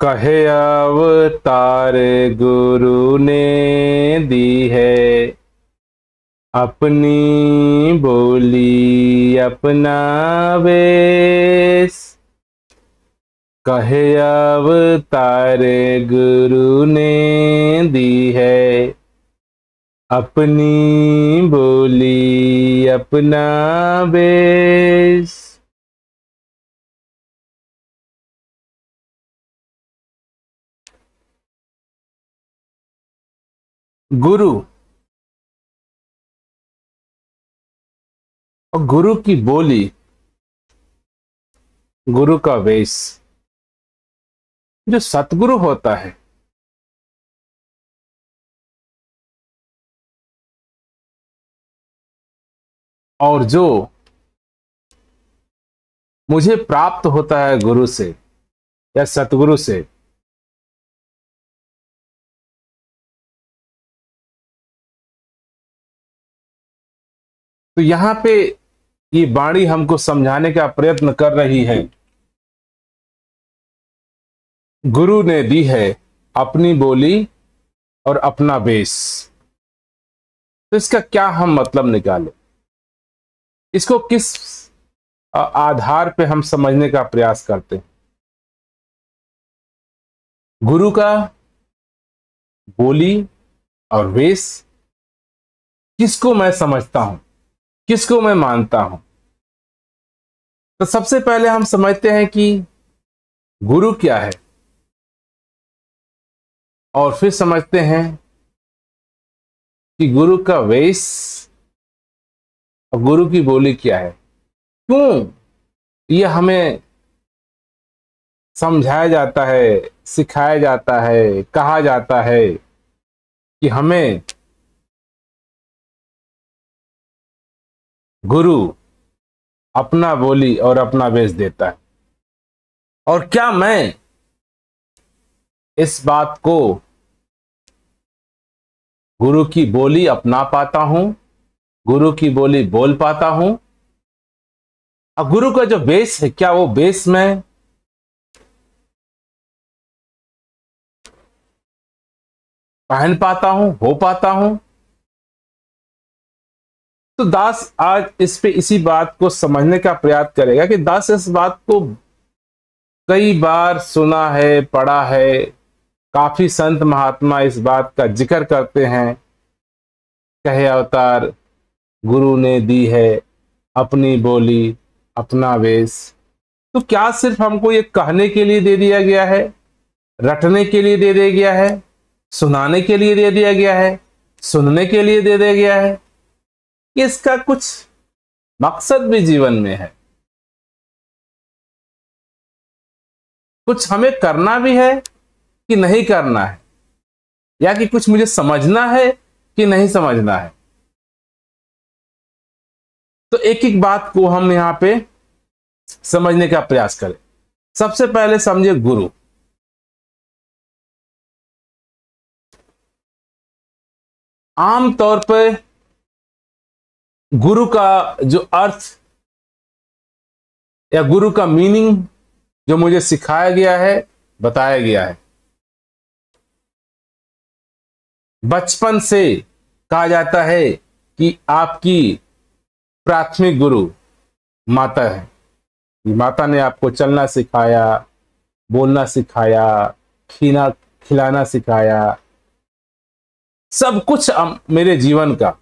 कहे अवतार गुरु ने दी है अपनी बोली अपना वेश। कहे अवतार गुरु ने दी है अपनी बोली अपना वेश। गुरु और गुरु की बोली, गुरु का वेश। जो सतगुरु होता है और जो मुझे प्राप्त होता है गुरु से या सतगुरु से, तो यहां पे ये वाणी हमको समझाने का प्रयत्न कर रही है। गुरु ने दी है अपनी बोली और अपना वेश। तो इसका क्या हम मतलब निकालें, इसको किस आधार पे हम समझने का प्रयास करते हैं। गुरु का बोली और वेश किसको मैं समझता हूं, किसको मैं मानता हूं। तो सबसे पहले हम समझते हैं कि गुरु क्या है, और फिर समझते हैं कि गुरु का वेश और गुरु की बोली क्या है। क्यों यह हमें समझाया जाता है, सिखाया जाता है, कहा जाता है कि हमें गुरु अपना बोली और अपना वेश देता है। और क्या मैं इस बात को, गुरु की बोली अपना पाता हूं, गुरु की बोली बोल पाता हूं। और गुरु का जो वेश है, क्या वो वेश में पहन पाता हूं, हो पाता हूं। तो दास आज इस पे इसी बात को समझने का प्रयास करेगा कि दास इस बात को कई बार सुना है, पढ़ा है। काफी संत महात्मा इस बात का जिक्र करते हैं, कहे अवतार गुरु ने दी है अपनी बोली अपना वेश। तो क्या सिर्फ हमको ये कहने के लिए दे दिया गया है, रटने के लिए दे दिया गया है, सुनाने के लिए दे दिया गया है, सुनने के लिए दे दिया गया है? इसका कुछ मकसद भी जीवन में है, कुछ हमें करना भी है कि नहीं करना है, या कि कुछ मुझे समझना है कि नहीं समझना है। तो एक एक बात को हम यहां पे समझने का प्रयास करें। सबसे पहले समझे गुरु। आमतौर पर गुरु का जो अर्थ या गुरु का मीनिंग जो मुझे सिखाया गया है, बताया गया है, बचपन से कहा जाता है कि आपकी प्राथमिक गुरु माता है। माता ने आपको चलना सिखाया, बोलना सिखाया, खिलाना सिखाया, सब कुछ मेरे जीवन का।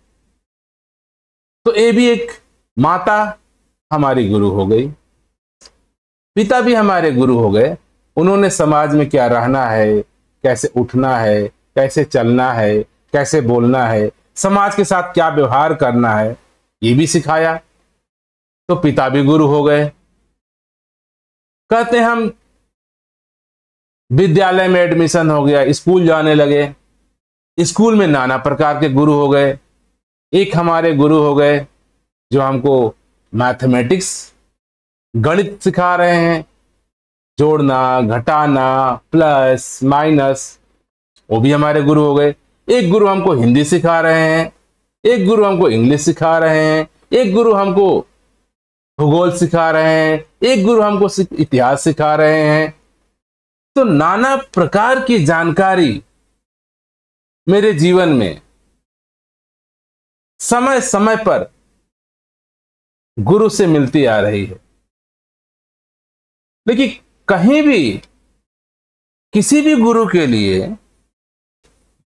तो ये भी एक माता हमारी गुरु हो गई, पिता भी हमारे गुरु हो गए। उन्होंने समाज में क्या रहना है, कैसे उठना है, कैसे चलना है, कैसे बोलना है, समाज के साथ क्या व्यवहार करना है, ये भी सिखाया। तो पिता भी गुरु हो गए। कहते हम विद्यालय में एडमिशन हो गया, स्कूल जाने लगे, स्कूल में नाना प्रकार के गुरु हो गए। एक हमारे गुरु हो गए जो हमको मैथमेटिक्स, गणित सिखा रहे हैं, जोड़ना, घटाना, प्लस माइनस, वो भी हमारे गुरु हो गए। एक गुरु हमको हिंदी सिखा रहे हैं, एक गुरु हमको इंग्लिश सिखा रहे हैं, एक गुरु हमको भूगोल सिखा रहे हैं, एक गुरु हमको इतिहास सिखा रहे हैं। तो नाना प्रकार की जानकारी मेरे जीवन में समय समय पर गुरु से मिलती आ रही है। लेकिन कहीं भी किसी भी गुरु के लिए,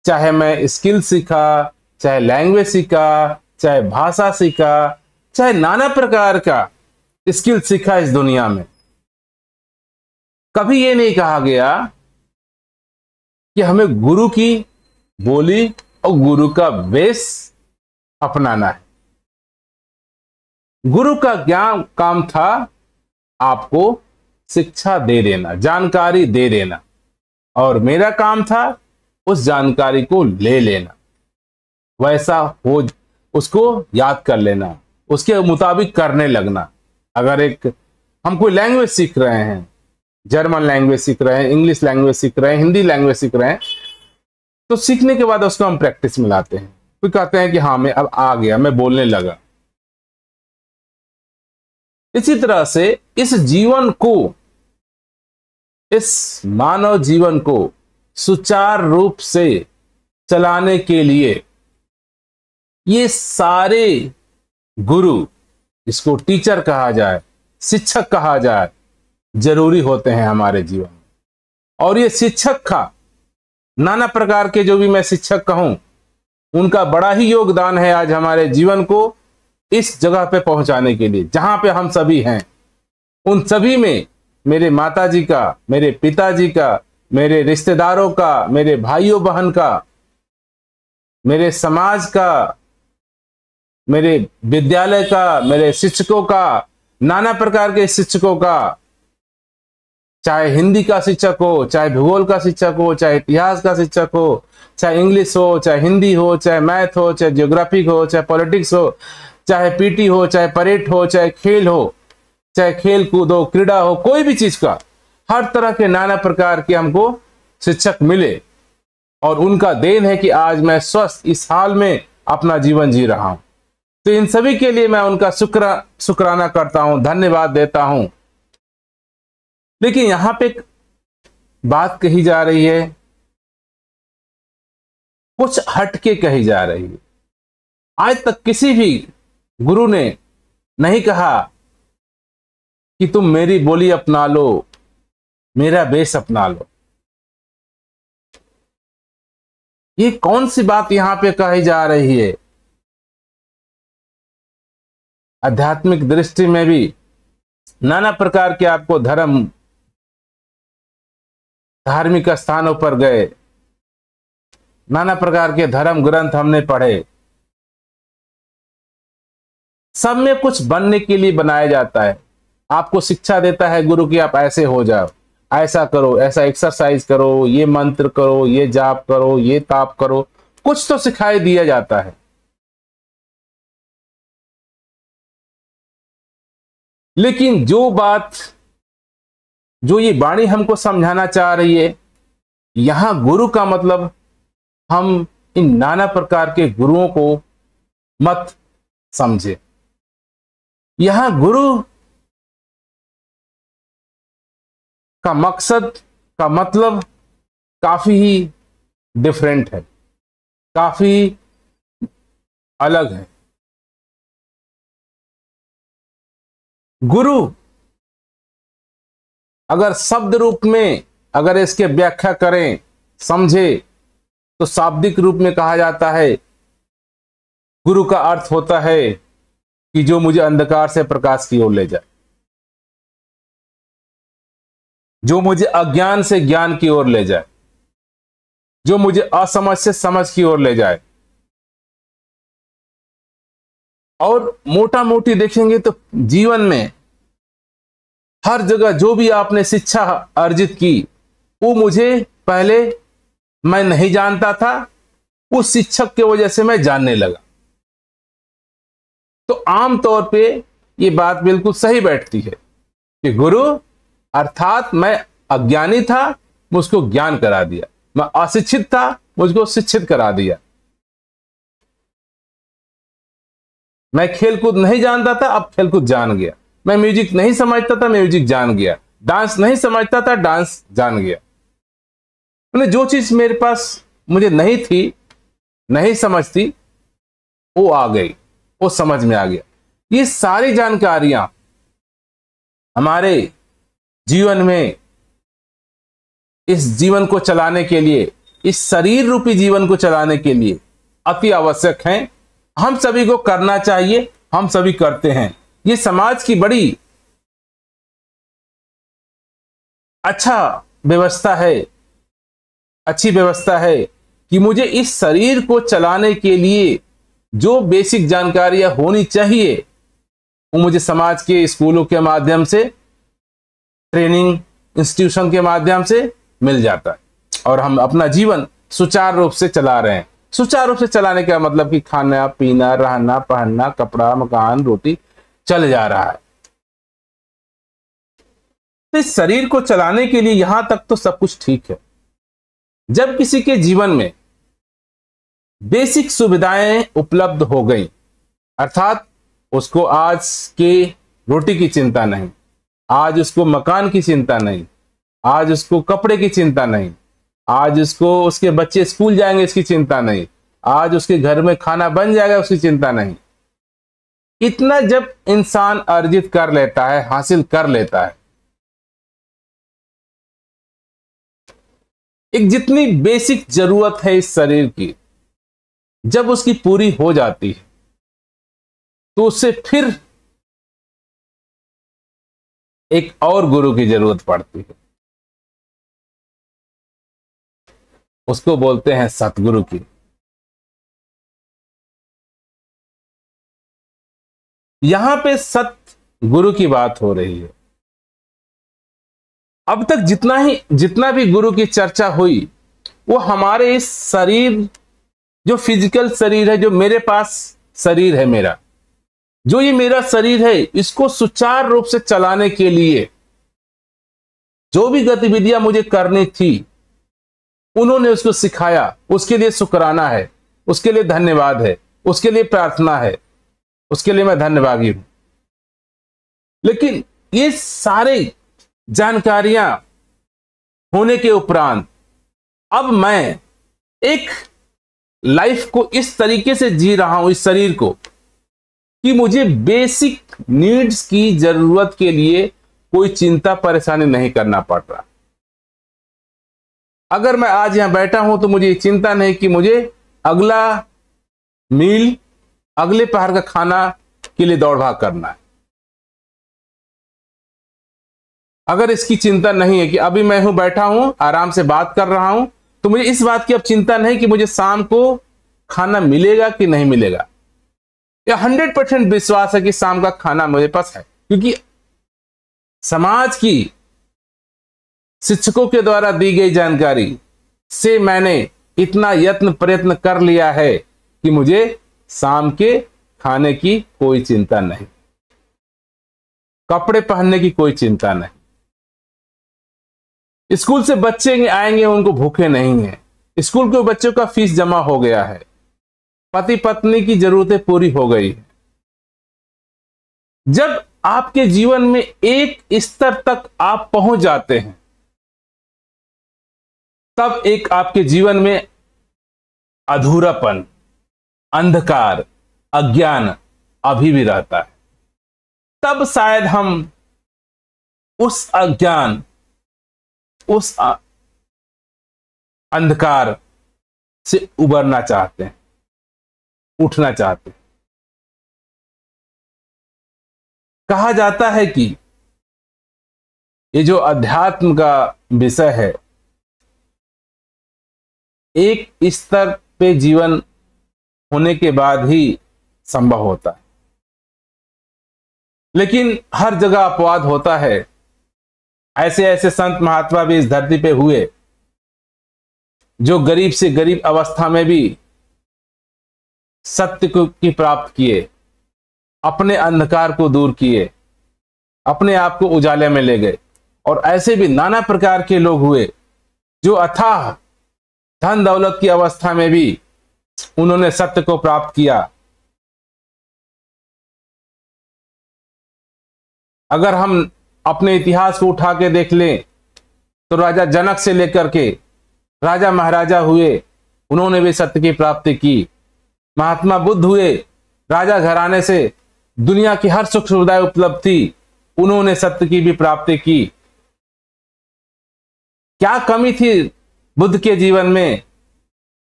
चाहे मैं स्किल सीखा, चाहे लैंग्वेज सीखा, चाहे भाषा सीखा, चाहे नाना प्रकार का स्किल सीखा इस दुनिया में, कभी ये नहीं कहा गया कि हमें गुरु की बोली और गुरु का वेश अपनाना है। गुरु का ज्ञान काम था आपको शिक्षा दे देना, जानकारी दे देना, और मेरा काम था उस जानकारी को ले लेना, वैसा हो उसको याद कर लेना, उसके मुताबिक करने लगना। अगर हम कोई लैंग्वेज सीख रहे हैं, जर्मन लैंग्वेज सीख रहे हैं, इंग्लिश लैंग्वेज सीख रहे हैं, हिंदी लैंग्वेज सीख रहे हैं, तो सीखने के बाद उसको हम प्रैक्टिस में लाते हैं, फिर कहते हैं कि हाँ मैं अब आ गया, मैं बोलने लगा। इसी तरह से इस जीवन को, इस मानव जीवन को सुचारू रूप से चलाने के लिए ये सारे गुरु, इसको टीचर कहा जाए, शिक्षक कहा जाए, जरूरी होते हैं हमारे जीवन में। और ये शिक्षक का नाना प्रकार के, जो भी मैं शिक्षक कहूं, उनका बड़ा ही योगदान है आज हमारे जीवन को इस जगह पे पहुंचाने के लिए जहां पे हम सभी हैं। उन सभी में मेरे माताजी का, मेरे पिताजी का, मेरे रिश्तेदारों का, मेरे भाइयों बहन का, मेरे समाज का, मेरे विद्यालय का, मेरे शिक्षकों का, नाना प्रकार के शिक्षकों का, चाहे हिंदी का शिक्षक हो, चाहे भूगोल का शिक्षक हो, चाहे इतिहास का शिक्षक हो, चाहे इंग्लिश हो, चाहे हिंदी हो, चाहे मैथ हो, चाहे ज्योग्राफी हो, चाहे पॉलिटिक्स हो, चाहे पीटी हो, चाहे परेड हो, चाहे खेल हो, चाहे खेल कूद हो, क्रीड़ा हो, कोई भी चीज का, हर तरह के नाना प्रकार के हमको शिक्षक मिले। और उनका देन है कि आज मैं स्वस्थ इस हाल में अपना जीवन जी रहा हूं। तो इन सभी के लिए मैं उनका शुक्राना करता हूं, धन्यवाद देता हूं। लेकिन यहां पे एक बात कही जा रही है, कुछ हटके कही जा रही है। आज तक किसी भी गुरु ने नहीं कहा कि तुम मेरी बोली अपना लो, मेरा वेश अपना लो। ये कौन सी बात यहां पे कही जा रही है? आध्यात्मिक दृष्टि में भी नाना प्रकार के आपको धार्मिक स्थानों पर गए, नाना प्रकार के धर्म ग्रंथ हमने पढ़े, सब में कुछ बनने के लिए बनाया जाता है। आपको शिक्षा देता है गुरु की, आप ऐसे हो जाओ, ऐसा करो, ऐसा एक्सरसाइज करो, ये मंत्र करो, ये जाप करो, ये ताप करो, कुछ तो सिखाई दिया जाता है। लेकिन जो ये वाणी हमको समझाना चाह रही है, यहां गुरु का मतलब हम इन नाना प्रकार के गुरुओं को मत समझे। यहां गुरु का मकसद का मतलब काफी ही डिफरेंट है, काफी अलग है। गुरु अगर शब्द रूप में अगर इसके व्याख्या करें, समझे, तो शाब्दिक रूप में कहा जाता है, गुरु का अर्थ होता है कि जो मुझे अंधकार से प्रकाश की ओर ले जाए, जो मुझे अज्ञान से ज्ञान की ओर ले जाए, जो मुझे असमझ से समझ की ओर ले जाए। और मोटा मोटी देखेंगे तो जीवन में हर जगह जो भी आपने शिक्षा अर्जित की, वो मुझे पहले मैं नहीं जानता था, उस शिक्षक के वजह से मैं जानने लगा। तो आमतौर पे ये बात बिल्कुल सही बैठती है कि गुरु अर्थात मैं अज्ञानी था, मुझको ज्ञान करा दिया, मैं अशिक्षित था, मुझको शिक्षित करा दिया, मैं खेलकूद नहीं जानता था, अब खेलकूद जान गया, मैं म्यूजिक नहीं समझता था, म्यूजिक जान गया, डांस नहीं समझता था, डांस जान गया। मैंने जो चीज मेरे पास मुझे नहीं थी, नहीं समझती, वो आ गई, वो समझ में आ गया। ये सारी जानकारियां हमारे जीवन में, इस जीवन को चलाने के लिए, इस शरीर रूपी जीवन को चलाने के लिए अति आवश्यक हैं। हम सभी को करना चाहिए, हम सभी करते हैं। ये समाज की बड़ी अच्छा व्यवस्था है, अच्छी व्यवस्था है कि मुझे इस शरीर को चलाने के लिए जो बेसिक जानकारियां होनी चाहिए वो मुझे समाज के स्कूलों के माध्यम से, ट्रेनिंग इंस्टीट्यूशन के माध्यम से मिल जाता है, और हम अपना जीवन सुचारू रूप से चला रहे हैं। सुचारू रूप से चलाने का मतलब कि खाना पीना, रहना पहनना, कपड़ा, मकान, रोटी चल जा रहा है। तो इस शरीर को चलाने के लिए यहां तक तो सब कुछ ठीक है। जब किसी के जीवन में बेसिक सुविधाएं उपलब्ध हो गई, अर्थात उसको आज के रोटी की चिंता नहीं, आज उसको मकान की चिंता नहीं, आज उसको कपड़े की चिंता नहीं, आज उसको उसके बच्चे स्कूल जाएंगे इसकी चिंता नहीं, आज उसके घर में खाना बन जाएगा उसकी चिंता नहीं। इतना जब इंसान अर्जित कर लेता है, हासिल कर लेता है, एक जितनी बेसिक जरूरत है इस शरीर की, जब उसकी पूरी हो जाती है तो उससे फिर एक और गुरु की जरूरत पड़ती है। उसको बोलते हैं सतगुरु की। यहां पे सतगुरु की बात हो रही है। अब तक जितना भी गुरु की चर्चा हुई वो हमारे इस शरीर, जो फिजिकल शरीर है, जो मेरे पास शरीर है मेरा, जो ये मेरा शरीर है, इसको सुचारू रूप से चलाने के लिए जो भी गतिविधियां मुझे करनी थी उन्होंने उसको सिखाया। उसके लिए शुक्राना है, उसके लिए धन्यवाद है, उसके लिए प्रार्थना है, उसके लिए मैं धन्यवादी हूं। लेकिन ये सारे जानकारियां होने के उपरांत अब मैं एक लाइफ को इस तरीके से जी रहा हूं, इस शरीर को, कि मुझे बेसिक नीड्स की जरूरत के लिए कोई चिंता परेशानी नहीं करना पड़ रहा। अगर मैं आज यहां बैठा हूं तो मुझे चिंता नहीं कि मुझे अगला मील, अगले पहर का खाना के लिए दौड़ भाग करना है। अगर इसकी चिंता नहीं है कि अभी मैं हूं, बैठा हूं, आराम से बात कर रहा हूं, तो मुझे इस बात की अब चिंता नहीं कि मुझे शाम को खाना मिलेगा कि नहीं मिलेगा। या 100% विश्वास है कि शाम का खाना मेरे पास है, क्योंकि समाज की शिक्षकों के द्वारा दी गई जानकारी से मैंने इतना यत्न प्रयत्न कर लिया है कि मुझे शाम के खाने की कोई चिंता नहीं, कपड़े पहनने की कोई चिंता नहीं, स्कूल से बच्चे आएंगे उनको भूखे नहीं है, स्कूल के बच्चों का फीस जमा हो गया है, पति पत्नी की जरूरतें पूरी हो गई है। जब आपके जीवन में एक स्तर तक आप पहुंच जाते हैं तब एक आपके जीवन में अधूरापन, अंधकार, अज्ञान अभी भी रहता है। तब शायद हम उस अज्ञान, उस अंधकार से उबरना चाहते हैं, उठना चाहते हैं। कहा जाता है कि ये जो अध्यात्म का विषय है, एक स्तर पे जीवन होने के बाद ही संभव होता है, लेकिन हर जगह अपवाद होता है। ऐसे ऐसे संत महात्मा भी इस धरती पे हुए जो गरीब से गरीब अवस्था में भी सत्य को की प्राप्त किए, अपने अंधकार को दूर किए, अपने आप को उजाले में ले गए। और ऐसे भी नाना प्रकार के लोग हुए जो अथाह धन दौलत की अवस्था में भी उन्होंने सत्य को प्राप्त किया। अगर हम अपने इतिहास को उठा के देख लें तो राजा जनक से लेकर के राजा महाराजा हुए, उन्होंने भी सत्य की प्राप्ति की। महात्मा बुद्ध हुए, राजा घराने से दुनिया की हर सुख सुविधाएं उपलब्ध थी, उन्होंने सत्य की भी प्राप्ति की। क्या कमी थी बुद्ध के जीवन में?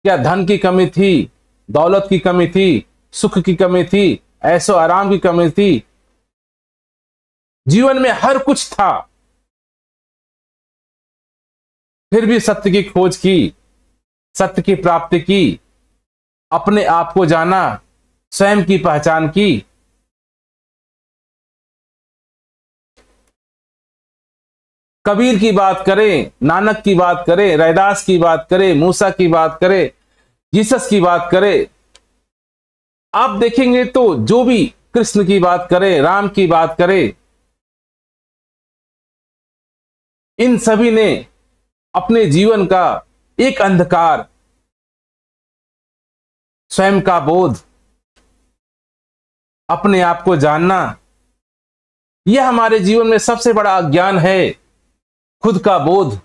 क्या धन की कमी थी, दौलत की कमी थी, सुख की कमी थी, ऐशो आराम की कमी थी? जीवन में हर कुछ था, फिर भी सत्य की खोज की, सत्य की प्राप्ति की, अपने आप को जाना, स्वयं की पहचान की। कबीर की बात करें, नानक की बात करें, रैदास की बात करें, मूसा की बात करें, जीसस की बात करें, आप देखेंगे तो जो भी कृष्ण की बात करें, राम की बात करें, इन सभी ने अपने जीवन का एक अंधकार, स्वयं का बोध, अपने आप को जानना, यह हमारे जीवन में सबसे बड़ा अज्ञान है। खुद का बोध,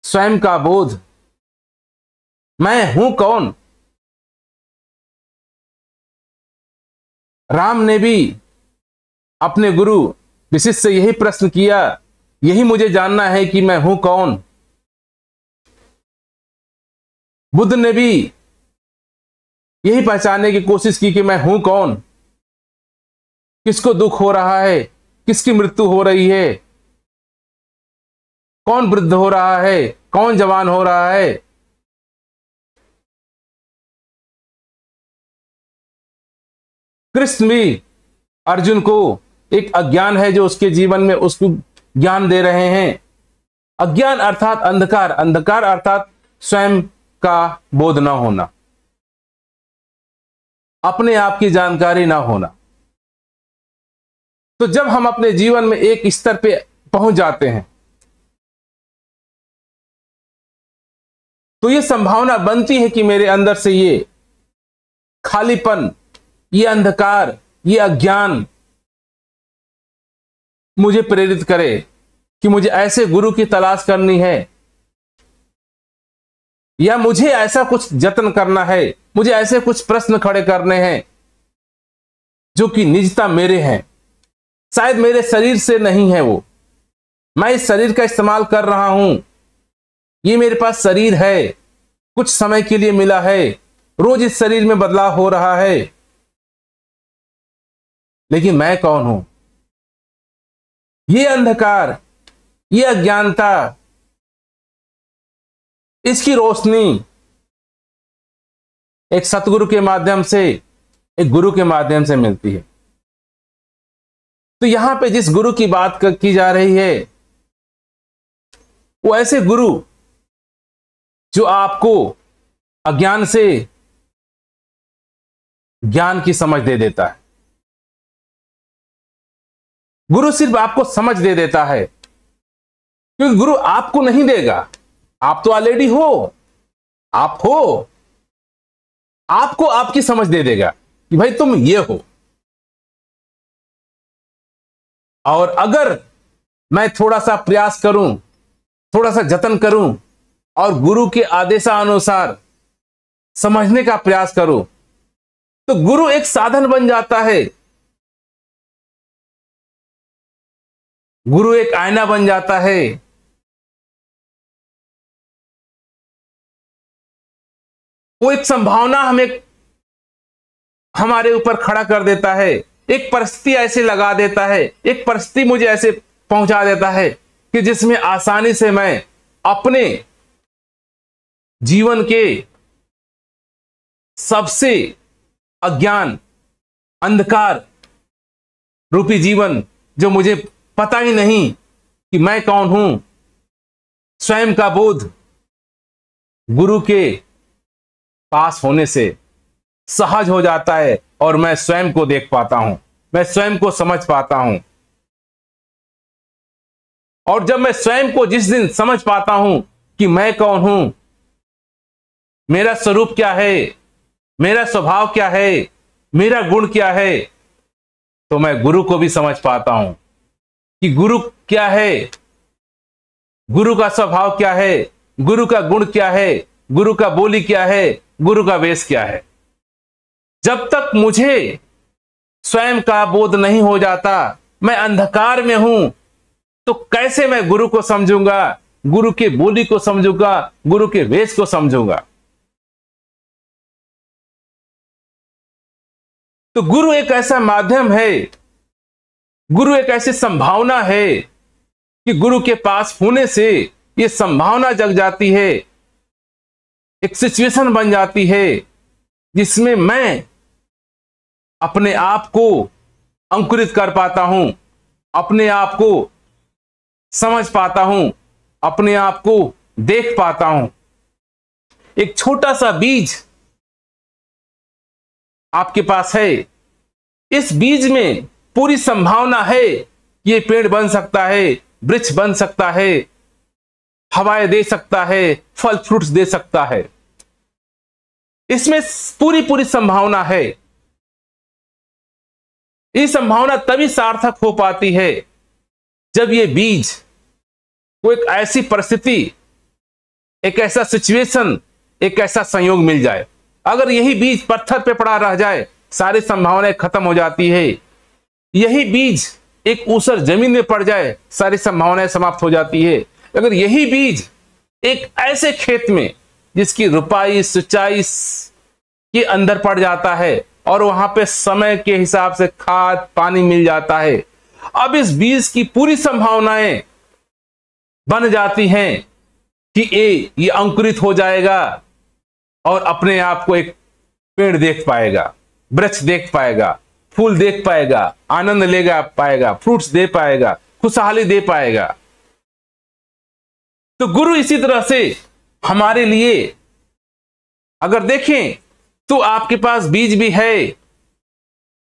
स्वयं का बोध, मैं हूं कौन। राम ने भी अपने गुरु वशिष्ठ से यही प्रश्न किया, यही मुझे जानना है कि मैं हूं कौन। बुद्ध ने भी यही पहचानने की कोशिश की कि मैं हूं कौन, किसको दुख हो रहा है, किसकी मृत्यु हो रही है, कौन वृद्ध हो रहा है, कौन जवान हो रहा है। कृष्ण भी अर्जुन को एक अज्ञान है जो उसके जीवन में उसको ज्ञान दे रहे हैं। अज्ञान अर्थात अंधकार, अंधकार अर्थात स्वयं का बोध न होना, अपने आप की जानकारी ना होना। तो जब हम अपने जीवन में एक स्तर पे पहुंच जाते हैं तो यह संभावना बनती है कि मेरे अंदर से ये खालीपन, ये अंधकार, ये अज्ञान मुझे प्रेरित करे कि मुझे ऐसे गुरु की तलाश करनी है, या मुझे ऐसा कुछ जतन करना है, मुझे ऐसे कुछ प्रश्न खड़े करने हैं जो कि निजता मेरे हैं, शायद मेरे शरीर से नहीं है वो, मैं इस शरीर का इस्तेमाल कर रहा हूं, ये मेरे पास शरीर है, कुछ समय के लिए मिला है, रोज इस शरीर में बदलाव हो रहा है, लेकिन मैं कौन हूं? ये अंधकार, ये अज्ञानता, इसकी रोशनी एक सतगुरु के माध्यम से, एक गुरु के माध्यम से मिलती है। तो यहां पे जिस गुरु की बात की जा रही है वो ऐसे गुरु जो आपको अज्ञान से ज्ञान की समझ दे देता है। गुरु सिर्फ आपको समझ दे देता है, क्योंकि गुरु आपको नहीं देगा, आप तो ऑलरेडी हो, आप हो, आपको आपकी समझ दे देगा कि भाई तुम ये हो। और अगर मैं थोड़ा सा प्रयास करूं, थोड़ा सा जतन करूं और गुरु के आदेशानुसार समझने का प्रयास करूं, तो गुरु एक साधन बन जाता है, गुरु एक आईना बन जाता है। वो एक संभावना हमें हमारे ऊपर खड़ा कर देता है, एक परिस्थिति ऐसे लगा देता है, एक परिस्थिति मुझे ऐसे पहुंचा देता है कि जिसमें आसानी से मैं अपने जीवन के सबसे अज्ञान, अंधकार रूपी जीवन, जो मुझे पता ही नहीं कि मैं कौन हूं, स्वयं का बोध गुरु के पास होने से सहज हो जाता है और मैं स्वयं को देख पाता हूं, मैं स्वयं को समझ पाता हूं। और जब मैं स्वयं को जिस दिन समझ पाता हूं कि मैं कौन हूं, मेरा स्वरूप क्या है, मेरा स्वभाव क्या है, मेरा गुण क्या है, तो मैं गुरु को भी समझ पाता हूं कि गुरु क्या है, गुरु का स्वभाव क्या है, गुरु का गुण क्या है, गुरु का बोली क्या है, गुरु का वेश क्या है। जब तक मुझे स्वयं का बोध नहीं हो जाता, मैं अंधकार में हूं, तो कैसे मैं गुरु को समझूंगा, गुरु के बोली को समझूंगा, गुरु के वेश को समझूंगा। तो गुरु एक ऐसा माध्यम है, गुरु एक ऐसी संभावना है कि गुरु के पास होने से यह संभावना जग जाती है, एक सिचुएशन बन जाती है जिसमें मैं अपने आप को अंकुरित कर पाता हूं, अपने आप को समझ पाता हूं, अपने आप को देख पाता हूं। एक छोटा सा बीज आपके पास है, इस बीज में पूरी संभावना है कि यह पेड़ बन सकता है, वृक्ष बन सकता है, हवाएं दे सकता है, फल फ्रूट्स दे सकता है। इसमें पूरी संभावना है। ये संभावना तभी सार्थक हो पाती है जब ये बीज को एक ऐसी परिस्थिति, एक ऐसा सिचुएशन, एक ऐसा संयोग मिल जाए। अगर यही बीज पत्थर पे पड़ा रह जाए, सारी संभावनाएं खत्म हो जाती है। यही बीज एक ऊसर जमीन में पड़ जाए, सारी संभावनाएं समाप्त हो जाती है। अगर यही बीज एक ऐसे खेत में जिसकी रुपाई सिंचाई के अंदर पड़ जाता है और वहां पे समय के हिसाब से खाद पानी मिल जाता है, अब इस बीज की पूरी संभावनाएं बन जाती हैं कि ये अंकुरित हो जाएगा और अपने आप को एक पेड़ देख पाएगा, वृक्ष देख पाएगा, फूल देख पाएगा, आनंद लेगा पाएगा, फ्रूट्स दे पाएगा, खुशहाली दे पाएगा। तो गुरु इसी तरह से हमारे लिए अगर देखें तो आपके पास बीज भी है,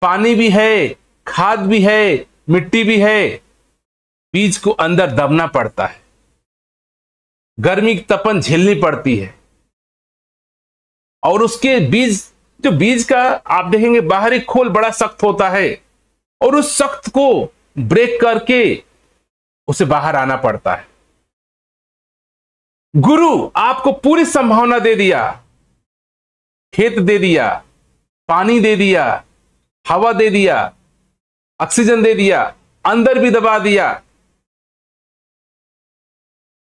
पानी भी है, खाद भी है, मिट्टी भी है। बीज को अंदर दबना पड़ता है, गर्मी की तपन झेलनी पड़ती है और उसके बीज, जो बीज का आप देखेंगे बाहरी खोल बड़ा सख्त होता है और उस सख्त को ब्रेक करके उसे बाहर आना पड़ता है। गुरु आपको पूरी संभावना दे दिया, खेत दे दिया, पानी दे दिया, हवा दे दिया, ऑक्सीजन दे दिया, अंदर भी दबा दिया,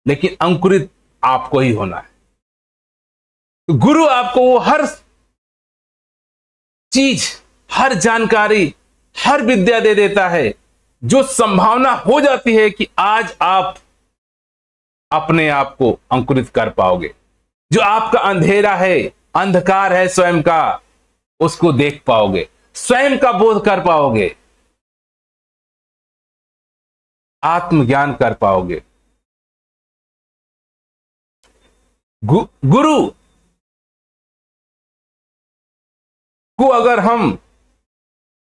लेकिन अंकुरित आपको ही होना है। गुरु आपको वो हर चीज, हर जानकारी, हर विद्या दे देता है जो संभावना हो जाती है कि आज आप अपने आप को अंकुरित कर पाओगे। जो आपका अंधेरा है, अंधकार है स्वयं का, उसको देख पाओगे, स्वयं का बोध कर पाओगे, आत्मज्ञान कर पाओगे। गुरु को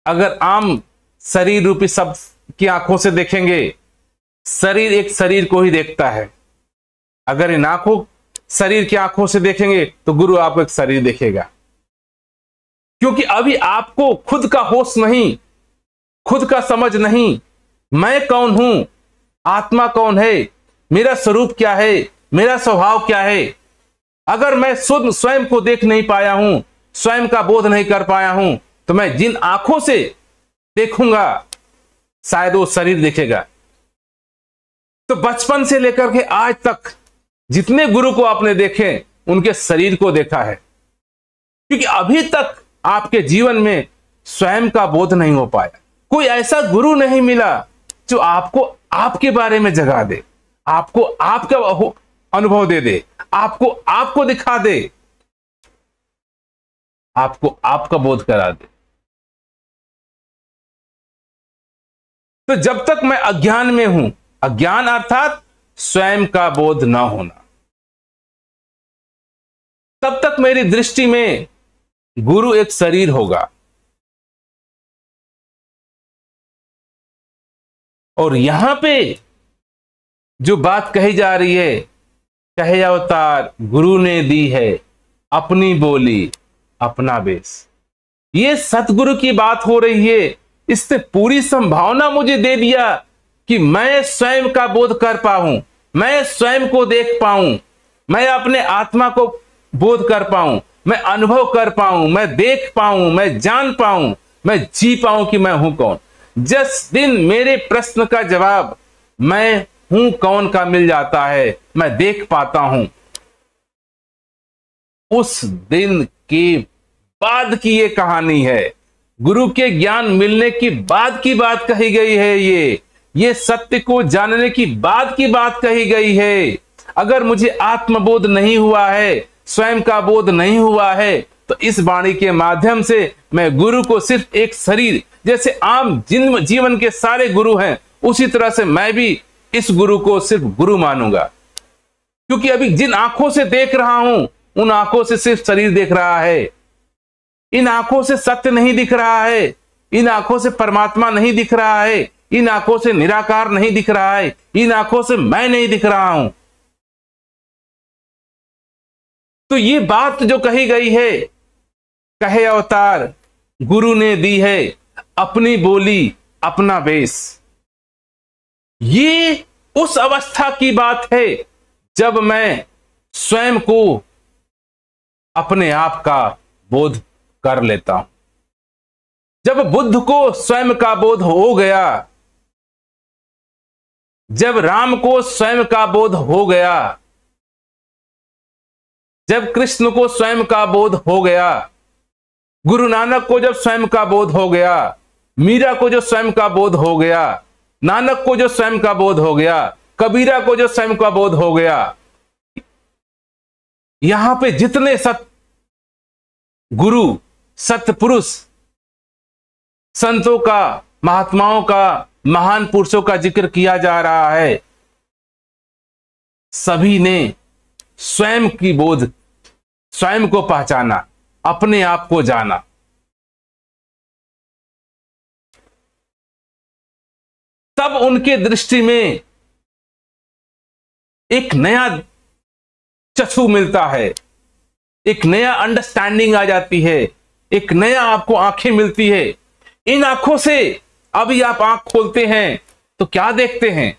अगर आम शरीर रूपी शब्द की आंखों से देखेंगे, शरीर एक शरीर को ही देखता है। अगर इन आंखों शरीर की आंखों से देखेंगे तो गुरु आपको एक शरीर देखेगा, क्योंकि अभी आपको खुद का होश नहीं, खुद का समझ नहीं, मैं कौन हूं, आत्मा कौन है, मेरा स्वरूप क्या है, मेरा स्वभाव क्या है। अगर मैं शुद्ध स्वयं को देख नहीं पाया हूं, स्वयं का बोध नहीं कर पाया हूं, तो मैं जिन आंखों से देखूंगा शायद वो शरीर देखेगा। तो बचपन से लेकर के आज तक जितने गुरु को आपने देखे, उनके शरीर को देखा है, क्योंकि अभी तक आपके जीवन में स्वयं का बोध नहीं हो पाया। कोई ऐसा गुरु नहीं मिला जो आपको आपके बारे में जगा दे, आपको आपका अनुभव दे दे, आपको दिखा दे, आपको आपका बोध करा दे। तो जब तक मैं अज्ञान में हूं, अज्ञान अर्थात स्वयं का बोध न होना, तब तक मेरी दृष्टि में गुरु एक शरीर होगा। और यहां पे जो बात कही जा रही है, कहे अवतार गुरु ने दी है अपनी बोली अपना वेश, ये सतगुरु की बात हो रही है। इससे पूरी संभावना मुझे दे दिया कि मैं स्वयं का बोध कर पाऊं, मैं स्वयं को देख पाऊं, मैं अपने आत्मा को बोध कर पाऊं, मैं अनुभव कर पाऊं, मैं देख पाऊं, मैं जान पाऊं, मैं जी पाऊं कि मैं हूं कौन। जिस दिन मेरे प्रश्न का जवाब मैं हूं कौन का मिल जाता है, मैं देख पाता हूं, उस दिन के बाद की ये कहानी है। गुरु के ज्ञान मिलने की बाद की बात कही गई है। ये सत्य को जानने की बाद की बात कही गई है। अगर मुझे आत्मबोध नहीं हुआ है, स्वयं का बोध नहीं हुआ है, तो इस वाणी के माध्यम से मैं गुरु को सिर्फ एक शरीर, जैसे आम जीवन के सारे गुरु हैं, उसी तरह से मैं भी इस गुरु को सिर्फ गुरु मानूंगा। क्योंकि अभी जिन आंखों से देख रहा हूं, उन आंखों से सिर्फ शरीर देख रहा है। इन आंखों से सत्य नहीं दिख रहा है, इन आंखों से परमात्मा नहीं दिख रहा है, इन आंखों से निराकार नहीं दिख रहा है, इन आंखों से मैं नहीं दिख रहा हूं। तो ये बात जो कही गई है, कहे अवतार गुरु ने दी है अपनी बोली अपना वेश, ये उस अवस्था की बात है जब मैं स्वयं को अपने आप का बोध कर लेता हूं। जब बुद्ध को स्वयं का बोध हो गया, जब राम को स्वयं का बोध हो गया, जब कृष्ण को स्वयं का बोध हो गया, गुरु नानक को जब स्वयं का बोध हो गया, मीरा को जो स्वयं का बोध हो गया, नानक को जो स्वयं का बोध हो गया, कबीरा को जो स्वयं का बोध हो गया, यहां पे जितने गुरु सत्पुरुष संतों का, महात्माओं का, महान पुरुषों का जिक्र किया जा रहा है, सभी ने स्वयं की बोध, स्वयं को पहचाना, अपने आप को जाना। तब उनके दृष्टि में एक नया चक्षु मिलता है, एक नया अंडरस्टैंडिंग आ जाती है, एक नया आपको आंखें मिलती है। इन आंखों से अभी आप आंख खोलते हैं तो क्या देखते हैं?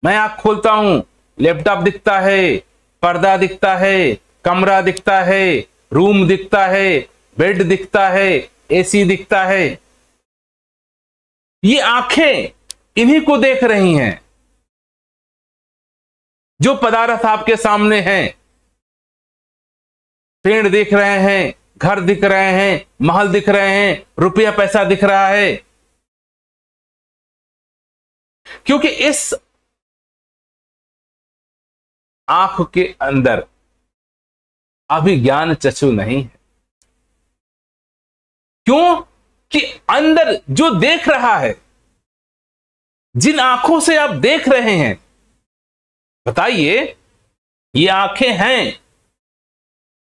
मैं आंख खोलता हूं, लैपटॉप दिखता है, पर्दा दिखता है, कमरा दिखता है, रूम दिखता है, बेड दिखता है, एसी दिखता है। ये आंखें इन्हीं को देख रही हैं। जो पदार्थ आपके सामने हैं, पेड़ दिख रहे हैं, घर दिख रहे हैं, महल दिख रहे हैं, रुपया पैसा दिख रहा है, क्योंकि इस आंख के अंदर अभी ज्ञान चक्षु नहीं है। क्यों? कि अंदर जो देख रहा है, जिन आंखों से आप देख रहे हैं, बताइए, ये आंखें हैं।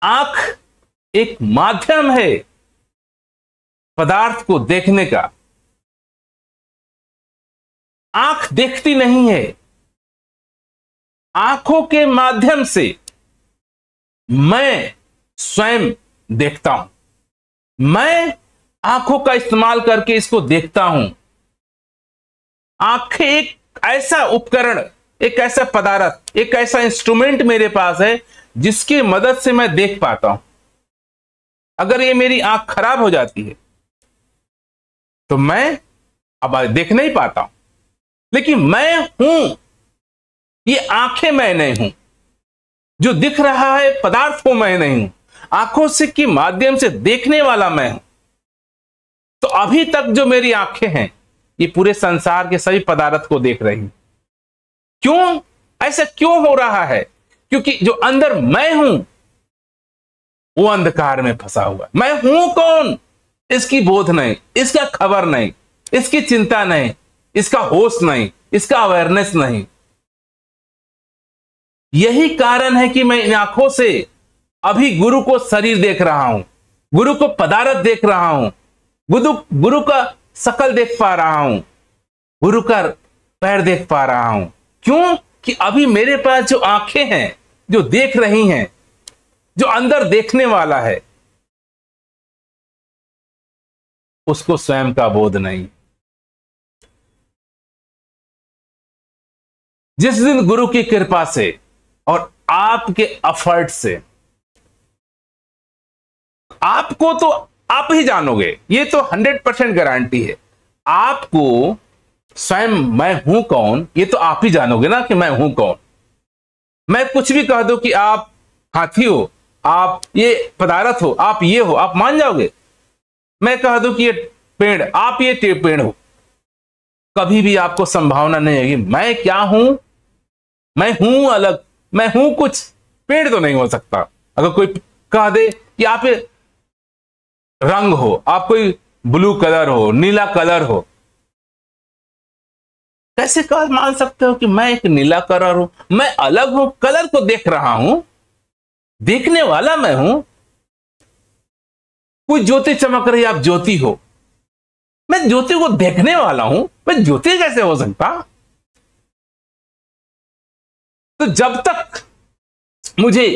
आंख एक माध्यम है पदार्थ को देखने का। आंख देखती नहीं है। आंखों के माध्यम से मैं स्वयं देखता हूं। मैं आंखों का इस्तेमाल करके इसको देखता हूं। आंखें एक ऐसा उपकरण, एक ऐसा पदार्थ, एक ऐसा इंस्ट्रूमेंट मेरे पास है जिसकी मदद से मैं देख पाता हूं। अगर ये मेरी आंख खराब हो जाती है तो मैं अब देख नहीं पाता हूं। लेकिन मैं हूं, ये आंखें मैं नहीं हूं। जो दिख रहा है पदार्थ को मैं नहीं हूं। आंखों से के माध्यम से देखने वाला मैं हूं। तो अभी तक जो मेरी आंखें हैं, ये पूरे संसार के सभी पदार्थ को देख रही हैं। क्यों? ऐसा क्यों हो रहा है? क्योंकि जो अंदर मैं हूं वो अंधकार में फंसा हुआ। मैं हूं कौन, इसकी बोध नहीं, इसका खबर नहीं, इसकी चिंता नहीं, इसका होश नहीं, इसका अवेयरनेस नहीं। यही कारण है कि मैं इन आंखों से अभी गुरु को शरीर देख रहा हूं, गुरु को पदार्थ देख रहा हूं, गुरु का शकल देख पा रहा हूं, गुरु का पैर देख पा रहा हूं। क्यों? कि अभी मेरे पास जो आंखें हैं, जो देख रही हैं, जो अंदर देखने वाला है, उसको स्वयं का बोध नहीं। जिस दिन गुरु की कृपा से और आपके एफर्ट से आपको तो आप ही जानोगे, ये तो 100% गारंटी है। आपको स्वयं मैं हूं कौन, ये तो आप ही जानोगे ना कि मैं हूं कौन। मैं कुछ भी कह दूं कि आप हाथी हो, आप ये पदार्थ हो, आप ये हो, आप मान जाओगे। मैं कह दूं कि ये पेड़, आप ये पेड़ हो, कभी भी आपको संभावना नहीं होगी। मैं क्या हूं? मैं हूं अलग, मैं हूं कुछ, पेड़ तो नहीं हो सकता। अगर कोई कह दे कि आप ये रंग हो, आप कोई ब्लू कलर हो, नीला कलर हो, कैसे कह मान सकते हो कि मैं एक नीला कलर हूं? मैं अलग हूं, कलर को देख रहा हूं, देखने वाला मैं हूं। कोई ज्योति चमक रही, आप ज्योति हो, मैं ज्योति को देखने वाला हूं, मैं ज्योति कैसे हो सकता? तो जब तक मुझे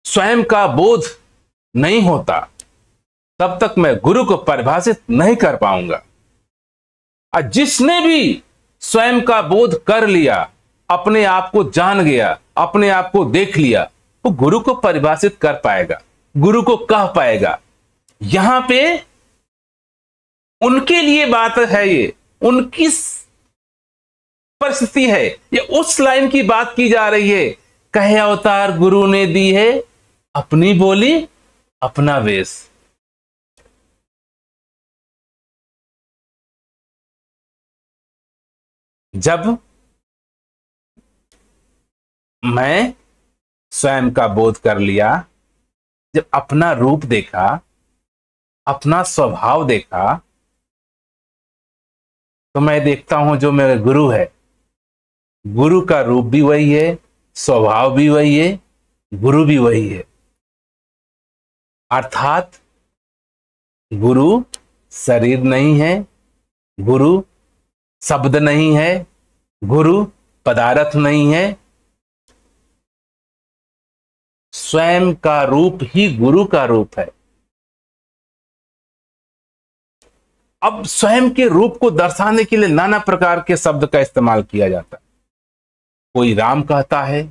स्वयं का बोध नहीं होता, तब तक मैं गुरु को परिभाषित नहीं कर पाऊंगा। और जिसने भी स्वयं का बोध कर लिया, अपने आप को जान गया, अपने आप को देख लिया, वो गुरु को परिभाषित कर पाएगा, गुरु को कह पाएगा। यहां पे उनके लिए बात है, ये उनकी परिस्थिति है, ये उस लाइन की बात की जा रही है। कहे अवतार गुरु ने दी है अपनी बोली अपना वेश। जब मैं स्वयं का बोध कर लिया, जब अपना रूप देखा, अपना स्वभाव देखा, तो मैं देखता हूं जो मेरे गुरु है, गुरु का रूप भी वही है, स्वभाव भी वही है, गुरु भी वही है। अर्थात गुरु शरीर नहीं है, गुरु शब्द नहीं है, गुरु पदार्थ नहीं है, स्वयं का रूप ही गुरु का रूप है। अब स्वयं के रूप को दर्शाने के लिए नाना प्रकार के शब्द का इस्तेमाल किया जाता है। कोई राम कहता है,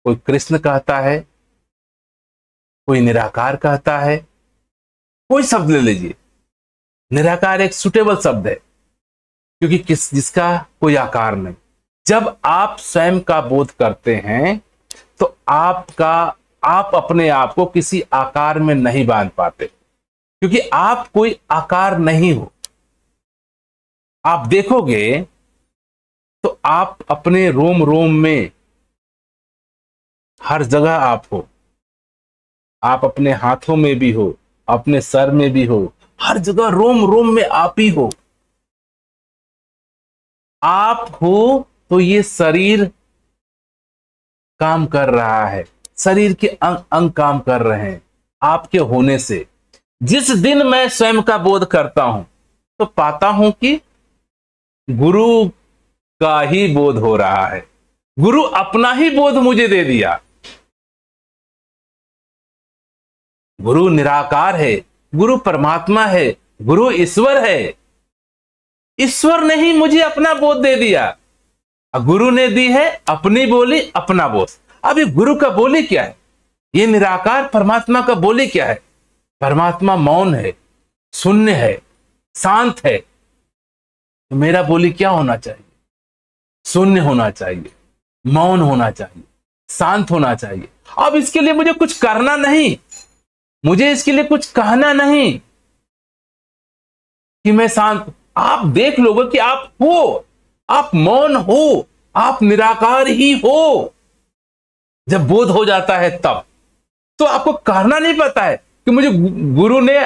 कोई कृष्ण कहता है, कोई निराकार कहता है, कोई शब्द ले लीजिए। निराकार एक सुटेबल शब्द है, क्योंकि जिसका कोई आकार नहीं। जब आप स्वयं का बोध करते हैं तो आप अपने आप को किसी आकार में नहीं बांध पाते, क्योंकि आप कोई आकार नहीं हो। आप देखोगे तो आप अपने रोम रोम में हर जगह आप हो। आप अपने हाथों में भी हो, अपने सर में भी हो, हर जगह रोम रोम में आप ही हो। आप हो तो ये शरीर काम कर रहा है, शरीर के अंग अंग काम कर रहे हैं आपके होने से। जिस दिन मैं स्वयं का बोध करता हूं तो पाता हूं कि गुरु का ही बोध हो रहा है, गुरु अपना ही बोध मुझे दे दिया। गुरु निराकार है, गुरु परमात्मा है, गुरु ईश्वर है। ईश्वर ने ही मुझे अपना बोध दे दिया। गुरु ने दी है अपनी बोली अपना बोध। अब ये गुरु का बोली क्या है? ये निराकार परमात्मा का बोली क्या है? परमात्मा मौन है, शून्य है, शांत है। तो मेरा बोली क्या होना चाहिए? शून्य होना चाहिए, मौन होना चाहिए, शांत होना चाहिए। अब इसके लिए मुझे कुछ करना नहीं, मुझे इसके लिए कुछ कहना नहीं कि मैं शांत। आप देख लोगे कि आप हो, आप मौन हो, आप निराकार ही हो। जब बोध हो जाता है तब तो आपको कहना नहीं पता है कि मुझे गुरु ने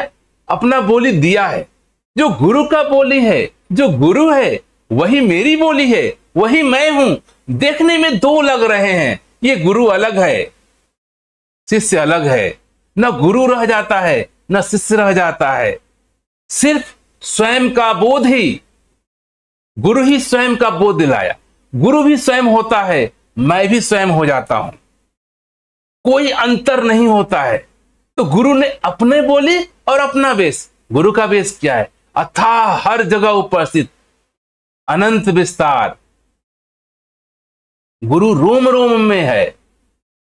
अपना बोली दिया है। जो गुरु का बोली है, जो गुरु है, वही मेरी बोली है, वही मैं हूं। देखने में दो लग रहे हैं, ये गुरु अलग है, शिष्य अलग है। न गुरु रह जाता है, न शिष्य रह जाता है। सिर्फ स्वयं का बोध ही, गुरु ही स्वयं का बोध दिलाया। गुरु भी स्वयं होता है, मैं भी स्वयं हो जाता हूं, कोई अंतर नहीं होता है। तो गुरु ने अपने बोली और अपना वेश। गुरु का वेश क्या है? अथाह हर जगह उपस्थित, अनंत विस्तार। गुरु रोम रोम में है,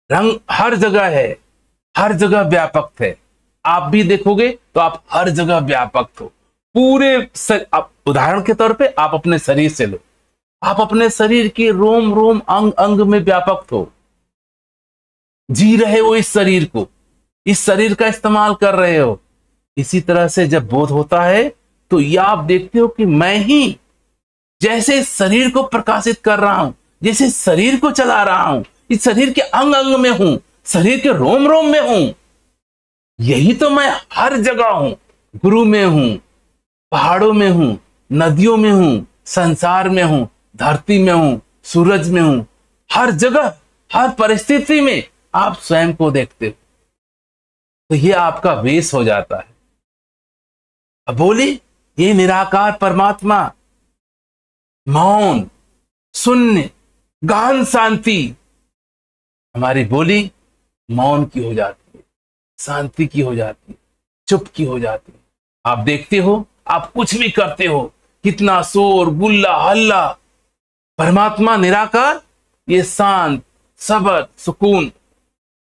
रंग हर जगह है, हर जगह व्यापक है। आप भी देखोगे तो आप हर जगह व्यापक हो। आप उदाहरण के तौर पे आप अपने शरीर से लो, आप अपने शरीर के रोम रोम अंग अंग में व्यापक हो, जी रहे हो इस शरीर को, इस शरीर का इस्तेमाल कर रहे हो। इसी तरह से जब बोध होता है तो यह आप देखते हो कि मैं ही जैसे शरीर को प्रकाशित कर रहा हूं, जैसे शरीर को चला रहा हूं, इस शरीर के अंग अंग में हूं, शरीर के रोम रोम में हूं। यही तो मैं हर जगह हूं, गुरु में हूं, पहाड़ों में हूं, नदियों में हूं, संसार में हूं, धरती में हूं, सूरज में हूं। हर जगह, हर परिस्थिति में आप स्वयं को देखते हो, तो यह आपका वेश हो जाता है। अब बोली, ये निराकार परमात्मा, मौन, शून्य, गहन शांति, हमारी बोली मौन की हो जाती है, शांति की हो जाती है, चुप की हो जाती है। आप देखते हो, आप कुछ भी करते हो, कितना शोर गुल्ला हल्ला, परमात्मा निराकार ये शांत, सबर, सुकून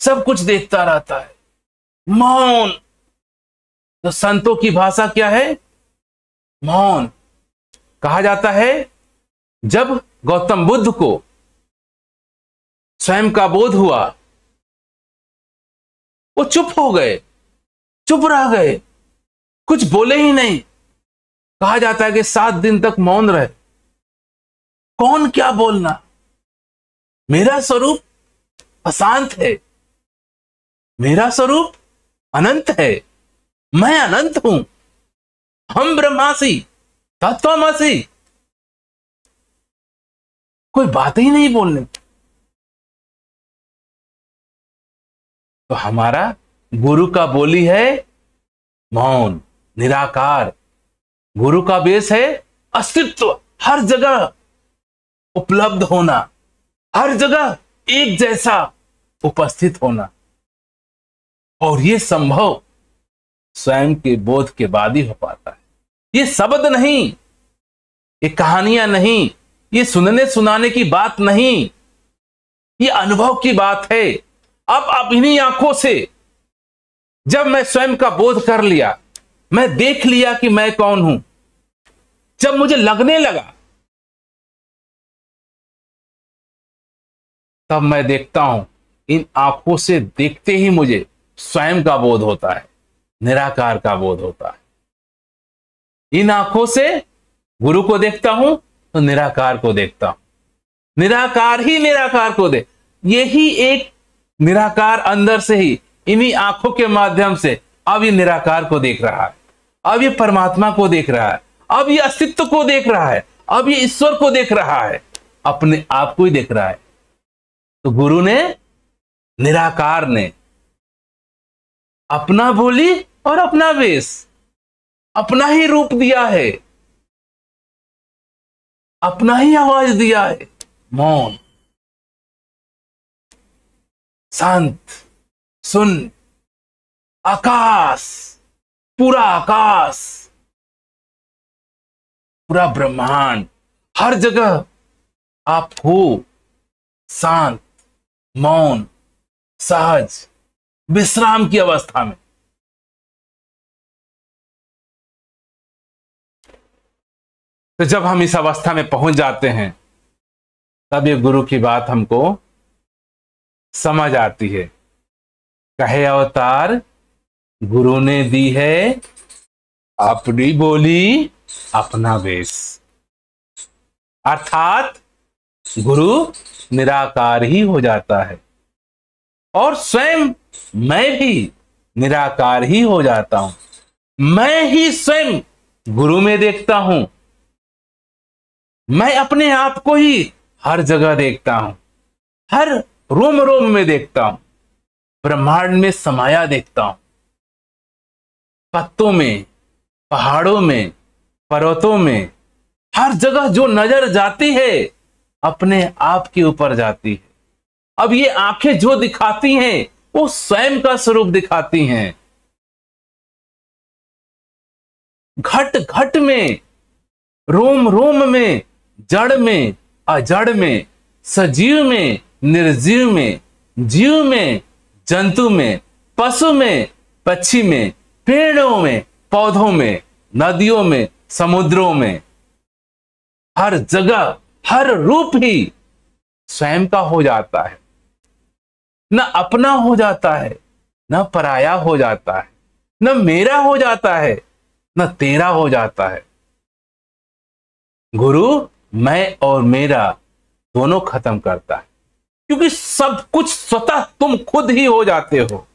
सब कुछ देखता रहता है, मौन। तो संतों की भाषा क्या है? मौन। कहा जाता है जब गौतम बुद्ध को स्वयं का बोध हुआ, वो चुप हो गए, चुप रह गए, कुछ बोले ही नहीं। कहा जाता है कि 7 दिन तक मौन रहे। कौन क्या बोलना, मेरा स्वरूप अशांत है, मेरा स्वरूप अनंत है, मैं अनंत हूं, हम ब्रह्मासि तत्वमसि। कोई बात ही नहीं बोलने। तो हमारा गुरु का बोली है मौन, निराकार। गुरु का वेश है अस्तित्व, हर जगह उपलब्ध होना, हर जगह एक जैसा उपस्थित होना। और यह संभव स्वयं के बोध के बाद ही हो पाता है। ये शब्द नहीं, ये कहानियां नहीं, ये सुनने सुनाने की बात नहीं, ये अनुभव की बात है। अब आप इन्हीं आंखों से, जब मैं स्वयं का बोध कर लिया, मैं देख लिया कि मैं कौन हूं, जब मुझे लगने लगा, तब मैं देखता हूं, इन आंखों से देखते ही मुझे स्वयं का बोध होता है, निराकार का बोध होता है। इन आंखों से गुरु को देखता हूं तो निराकार को देखता हूं, निराकार ही निराकार को दे। यही एक निराकार अंदर से ही, इन्हीं आंखों के माध्यम से अब ये निराकार को देख रहा है, अब ये परमात्मा को देख रहा है, अब ये अस्तित्व को देख रहा है, अब ये ईश्वर को देख रहा है, अपने आप को ही देख रहा है। तो गुरु ने, निराकार ने अपना बोली और अपना वेश, अपना ही रूप दिया है, अपना ही आवाज दिया है। मौन, शांत, सुन, आकाश, पूरा आकाश, पूरा ब्रह्मांड, हर जगह आप हो शांत, मौन, सहज, विश्राम की अवस्था में। तो जब हम इस अवस्था में पहुंच जाते हैं, तब ये गुरु की बात हमको समझ आती है। कहे अवतार गुरु ने दी है अपनी बोली अपना वेश, अर्थात गुरु निराकार ही हो जाता है और स्वयं मैं भी निराकार ही हो जाता हूं। मैं ही स्वयं गुरु में देखता हूं, मैं अपने आप को ही हर जगह देखता हूं, हर रोम रोम में देखता हूं, ब्रह्मांड में समाया देखता हूं, पत्तों में, पहाड़ों में, पर्वतों में, हर जगह जो नजर जाती है अपने आप के ऊपर जाती है। अब ये आंखें जो दिखाती हैं वो स्वयं का स्वरूप दिखाती हैं। घट घट में, रोम रोम में, जड़ में, अजड़ में, सजीव में, निर्जीव में, जीव में, जंतु में, पशु में, पक्षी में, पेड़ों में, पौधों में, नदियों में, समुद्रों में, हर जगह हर रूप ही स्वयं का हो जाता है। न अपना हो जाता है, न पराया हो जाता है, न मेरा हो जाता है, न तेरा हो जाता है। गुरु मैं और मेरा दोनों खत्म करता है, क्योंकि सब कुछ स्वतः तुम खुद ही हो जाते हो,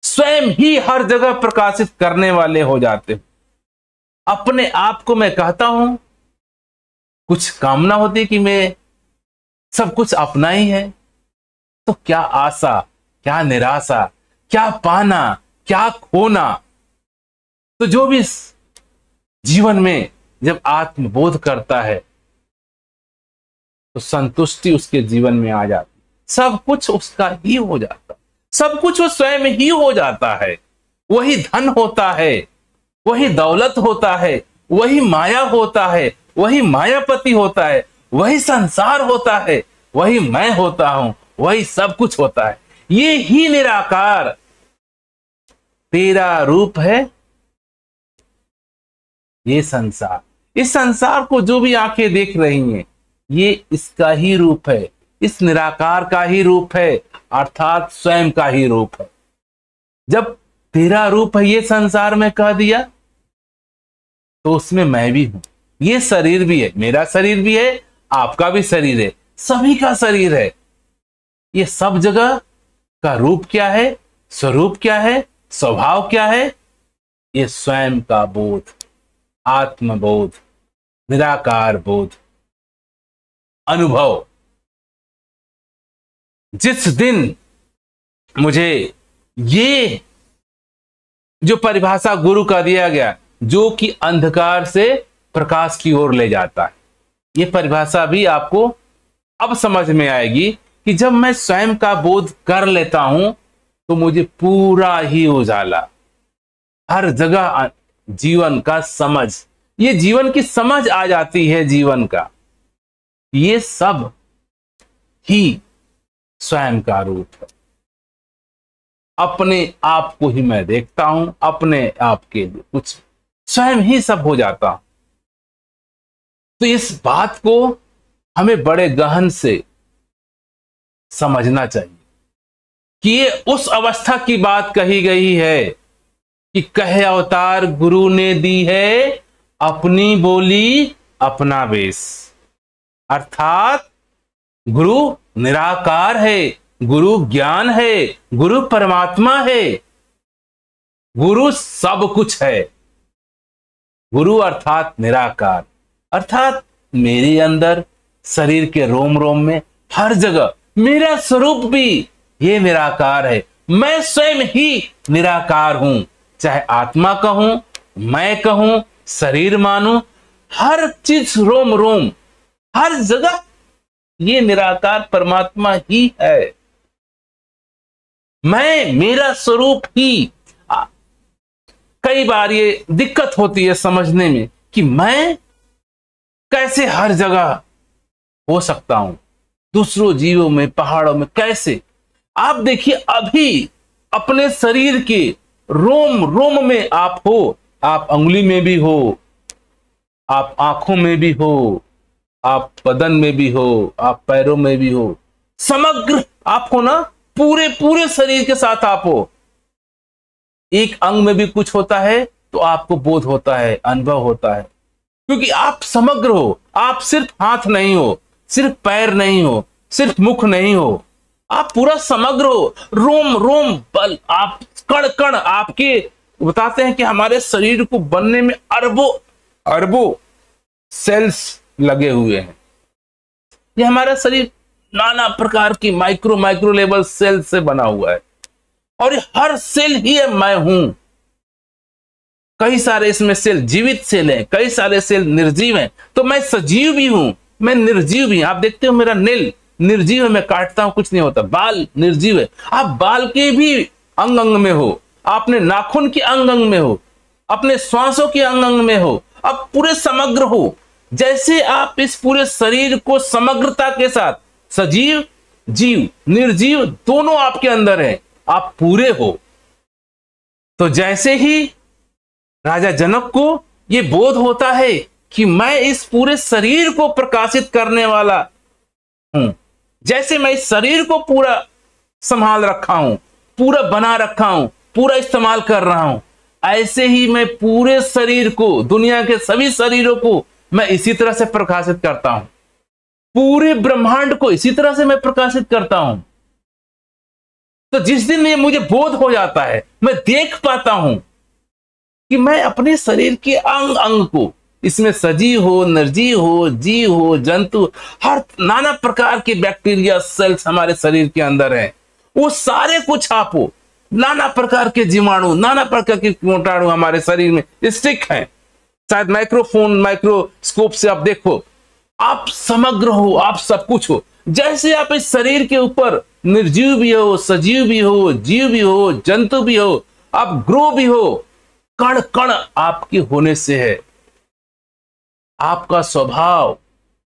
स्वयं ही हर जगह प्रकाशित करने वाले हो जाते हो। अपने आप को मैं कहता हूं, कुछ कामना होती कि मैं सब कुछ अपना ही है, तो क्या आशा, क्या निराशा, क्या पाना, क्या खोना। तो जो भी जीवन में जब आत्मबोध करता है तो संतुष्टि उसके जीवन में आ जाती, सब कुछ उसका ही हो जाता, सब कुछ वो स्वयं ही हो जाता है। वही धन होता है, वही दौलत होता है, वही माया होता है, वही मायापति होता है, वही संसार होता है, वही मैं होता हूं, वही सब कुछ होता है। ये ही निराकार तेरा रूप है। ये संसार, इस संसार को जो भी आंखें देख रही हैं, ये इसका ही रूप है, इस निराकार का ही रूप है, अर्थात स्वयं का ही रूप है। जब तेरा रूप है ये संसार में कह दिया, तो उसमें मैं भी हूं, ये शरीर भी है, मेरा शरीर भी है, आपका भी शरीर है, सभी का शरीर है। ये सब जगह का रूप क्या है, स्वरूप क्या है, स्वभाव क्या है? ये स्वयं का बोध, आत्मबोध, निराकार बोध, अनुभव। जिस दिन मुझे ये जो परिभाषा गुरु का दिया गया, जो कि अंधकार से प्रकाश की ओर ले जाता है, ये परिभाषा भी आपको अब समझ में आएगी कि जब मैं स्वयं का बोध कर लेता हूं तो मुझे पूरा ही उजाला, हर जगह जीवन का समझ, ये जीवन की समझ आ जाती है जीवन का। ये सब ही स्वयं का रूप है। अपने आप को ही मैं देखता हूं, अपने आप के लिए कुछ स्वयं ही सब हो जाता हूं। तो इस बात को हमें बड़े गहन से समझना चाहिए कि ये उस अवस्था की बात कही गई है कि कहे अवतार गुरु ने दी है अपनी बोली अपना वेश। अर्थात गुरु निराकार है, गुरु ज्ञान है, गुरु परमात्मा है, गुरु सब कुछ है। गुरु अर्थात निराकार, अर्थात मेरे अंदर शरीर के रोम रोम में हर जगह मेरा स्वरूप भी ये निराकार है। मैं स्वयं ही निराकार हूं, चाहे आत्मा कहूं, मैं कहूं, शरीर मानूं, हर चीज रोम रोम हर जगह ये निराकार परमात्मा ही है। मैं, मेरा स्वरूप ही। कई बार ये दिक्कत होती है समझने में कि मैं कैसे हर जगह हो सकता हूं, दूसरों जीवों में, पहाड़ों में, कैसे? आप देखिए, अभी अपने शरीर के रोम रोम में आप हो, आप अंगुली में भी हो, आप आंखों में भी हो, आप बदन में भी हो, आप पैरों में भी हो, समग्र आप हो ना, पूरे पूरे शरीर के साथ आप हो। एक अंग में भी कुछ होता है तो आपको बोध होता है, अनुभव होता है, क्योंकि आप समग्र हो। आप सिर्फ हाथ नहीं हो, सिर्फ पैर नहीं हो, सिर्फ मुख नहीं हो, आप पूरा समग्र हो। रोम रोम बल, आप कण कण आपके, बताते हैं कि हमारे शरीर को बनने में अरबों अरबों सेल्स लगे हुए हैं। ये हमारा शरीर नाना प्रकार की माइक्रो लेवल सेल से बना हुआ है, और हर सेल ही मैं हूं। कई सारे इसमें सेल जीवित सेल हैं, कई सारे सेल निर्जीव हैं। तो मैं सजीव भी हूं, मैं निर्जीव भी। आप देखते हो मेरा नील निर्जीव है, मैं काटता हूं कुछ नहीं होता। बाल निर्जीव है, आप बाल के भी अंग अंग में हो, आपने नाखून के अंग अंग में हो, अपने श्वासों के अंग अंग में हो, आप पूरे समग्र हो। जैसे आप इस पूरे शरीर को समग्रता के साथ, सजीव, जीव, निर्जीव दोनों आपके अंदर है, आप पूरे हो। तो जैसे ही राजा जनक को ये बोध होता है कि मैं इस पूरे शरीर को प्रकाशित करने वाला हूं, जैसे मैं इस शरीर को पूरा संभाल रखा हूं, पूरा बना रखा हूं, पूरा इस्तेमाल कर रहा हूं, ऐसे ही मैं पूरे शरीर को, दुनिया के सभी शरीरों को मैं इसी तरह से प्रकाशित करता हूं, पूरे ब्रह्मांड को इसी तरह से मैं प्रकाशित करता हूं। तो जिस दिन ये मुझे बोध हो जाता है, मैं देख पाता हूं कि मैं अपने शरीर के अंग अंग को, इसमें सजीव हो, निर्जीव हो, जीव हो, जंतु, हर नाना प्रकार के बैक्टीरिया सेल्स हमारे शरीर के अंदर हैं, वो सारे कुछ आपो, नाना प्रकार के जीवाणु, नाना प्रकार के कीटाणु हमारे शरीर में स्टिक हैं। शायद माइक्रोस्कोप से आप देखो, आप समग्र हो, आप सब कुछ हो। जैसे आप इस शरीर के ऊपर निर्जीव भी हो, सजीव भी हो, जीव भी हो, जंतु भी हो, आप ग्रो भी हो, कण कण आपके होने से है। आपका स्वभाव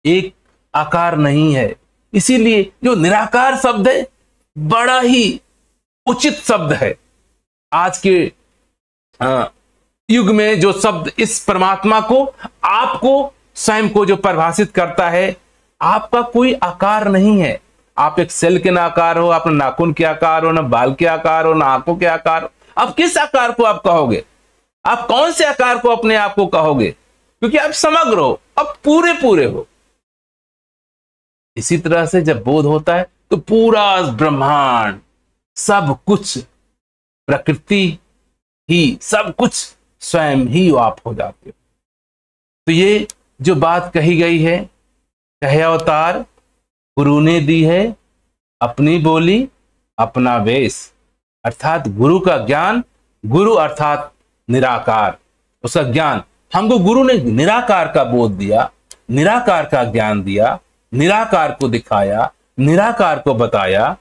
एक आकार नहीं है। इसीलिए जो निराकार शब्द है बड़ा ही उचित शब्द है। आज के युग में जो शब्द इस परमात्मा को, आपको स्वयं को जो परिभाषित करता है, आपका कोई आकार नहीं है। आप एक सेल के ना आकार हो, आप ना नाखून के आकार हो, ना बाल के आकार हो, ना आंखों के आकार हो। आप किस आकार को आप कहोगे? आप कौन से आकार को अपने आप को कहोगे? क्योंकि आप समग्र हो, आप पूरे पूरे हो। इसी तरह से जब बोध होता है तो पूरा ब्रह्मांड, सब कुछ, प्रकृति ही, सब कुछ स्वयं ही आप हो जाते हो। तो ये जो बात कही गई है, कहे अवतार गुरु ने दी है, अपनी बोली अपना वेश, अर्थात गुरु का ज्ञान, गुरु अर्थात निराकार, उसका ज्ञान हमको गुरु ने निराकार का बोध दिया, निराकार का ज्ञान दिया, निराकार को दिखाया, निराकार को बताया।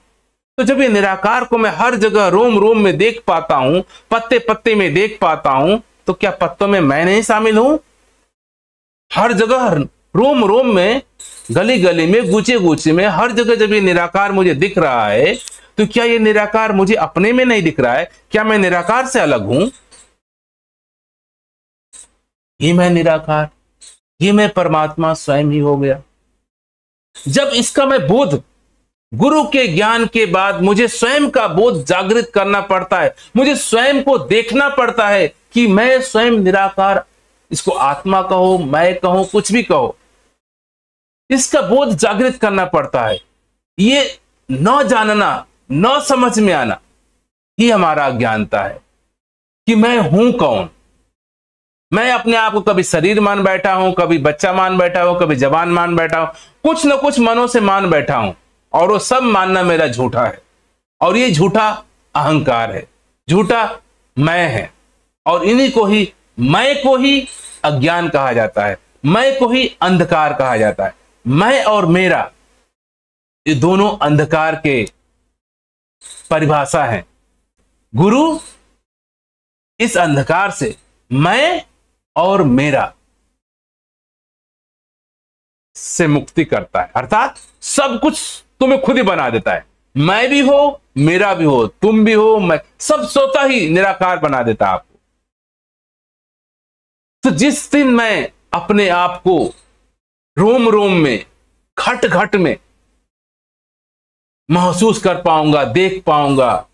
तो जब ये निराकार को मैं हर जगह रोम रोम में देख पाता हूं, पत्ते पत्ते में देख पाता हूं, तो क्या पत्तों में मैं नहीं शामिल हूं? हर जगह रोम रोम में, गली गली में, गुचे गुचे में, हर जगह जब ये निराकार मुझे दिख रहा है, तो क्या ये निराकार मुझे अपने में नहीं दिख रहा है? क्या मैं निराकार से अलग हूं? ये मैं निराकार, ये मैं परमात्मा स्वयं ही हो गया। जब इसका मैं बोध, गुरु के ज्ञान के बाद मुझे स्वयं का बोध जागृत करना पड़ता है, मुझे स्वयं को देखना पड़ता है कि मैं स्वयं निराकार, इसको आत्मा कहो, मैं कहूं, कुछ भी कहो, इसका बोध जागृत करना पड़ता है। ये न जानना, न समझ में आना ही हमारा अज्ञानता है कि मैं हूं कौन। मैं अपने आप को कभी शरीर मान बैठा हूं, कभी बच्चा मान बैठा हूं, कभी जवान मान बैठा हूं, कुछ न कुछ मनों से मान बैठा हूं, और वो सब मानना मेरा झूठा है। और ये झूठा अहंकार है, झूठा मैं है, और इन्हीं को ही, मैं को ही अज्ञान कहा जाता है, मैं को ही अंधकार कहा जाता है। मैं और मेरा, ये दोनों अंधकार के परिभाषा है। गुरु इस अंधकार से, मैं और मेरा से मुक्ति करता है, अर्थात सब कुछ तुम्हें खुद ही बना देता है। मैं भी हो, मेरा भी हो, तुम भी हो, मैं, सब स्वतः ही निराकार बना देता है आपको। तो जिस दिन मैं अपने आप को रोम रोम में, घट घट में महसूस कर पाऊंगा, देख पाऊंगा,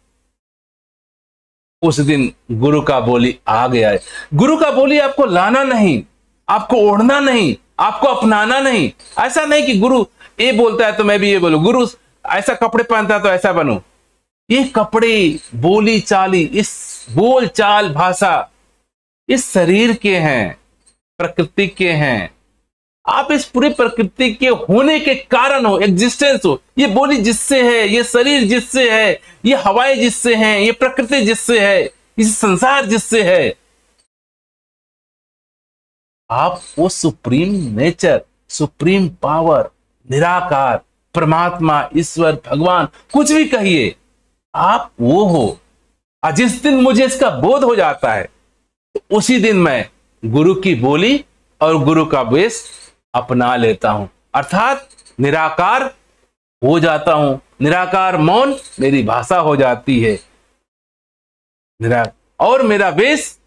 उस दिन गुरु का बोली आ गया है। गुरु का बोली आपको लाना नहीं, आपको ओढ़ना नहीं, आपको अपनाना नहीं। ऐसा नहीं कि गुरु ये बोलता है तो मैं भी ये बोलूं, गुरु ऐसा कपड़े पहनता है तो ऐसा बनूं। ये कपड़े, बोली चाली, इस बोल चाल भाषा इस शरीर के हैं, प्रकृति के हैं। आप इस पूरी प्रकृति के होने के कारण हो, एग्जिस्टेंस हो। ये बोली जिससे है, ये शरीर जिससे है, ये हवाएं जिससे हैं, ये प्रकृति जिससे है, इस संसार जिससे है। आप वो सुप्रीम नेचर, सुप्रीम पावर, निराकार, परमात्मा, ईश्वर, भगवान, कुछ भी कहिए, आप वो हो। और जिस दिन मुझे इसका बोध हो जाता है, तो उसी दिन मैं गुरु की बोली और गुरु का वेश अपना लेता हूं, अर्थात निराकार हो जाता हूं। निराकार मौन मेरी भाषा हो जाती है। और मेरा बेस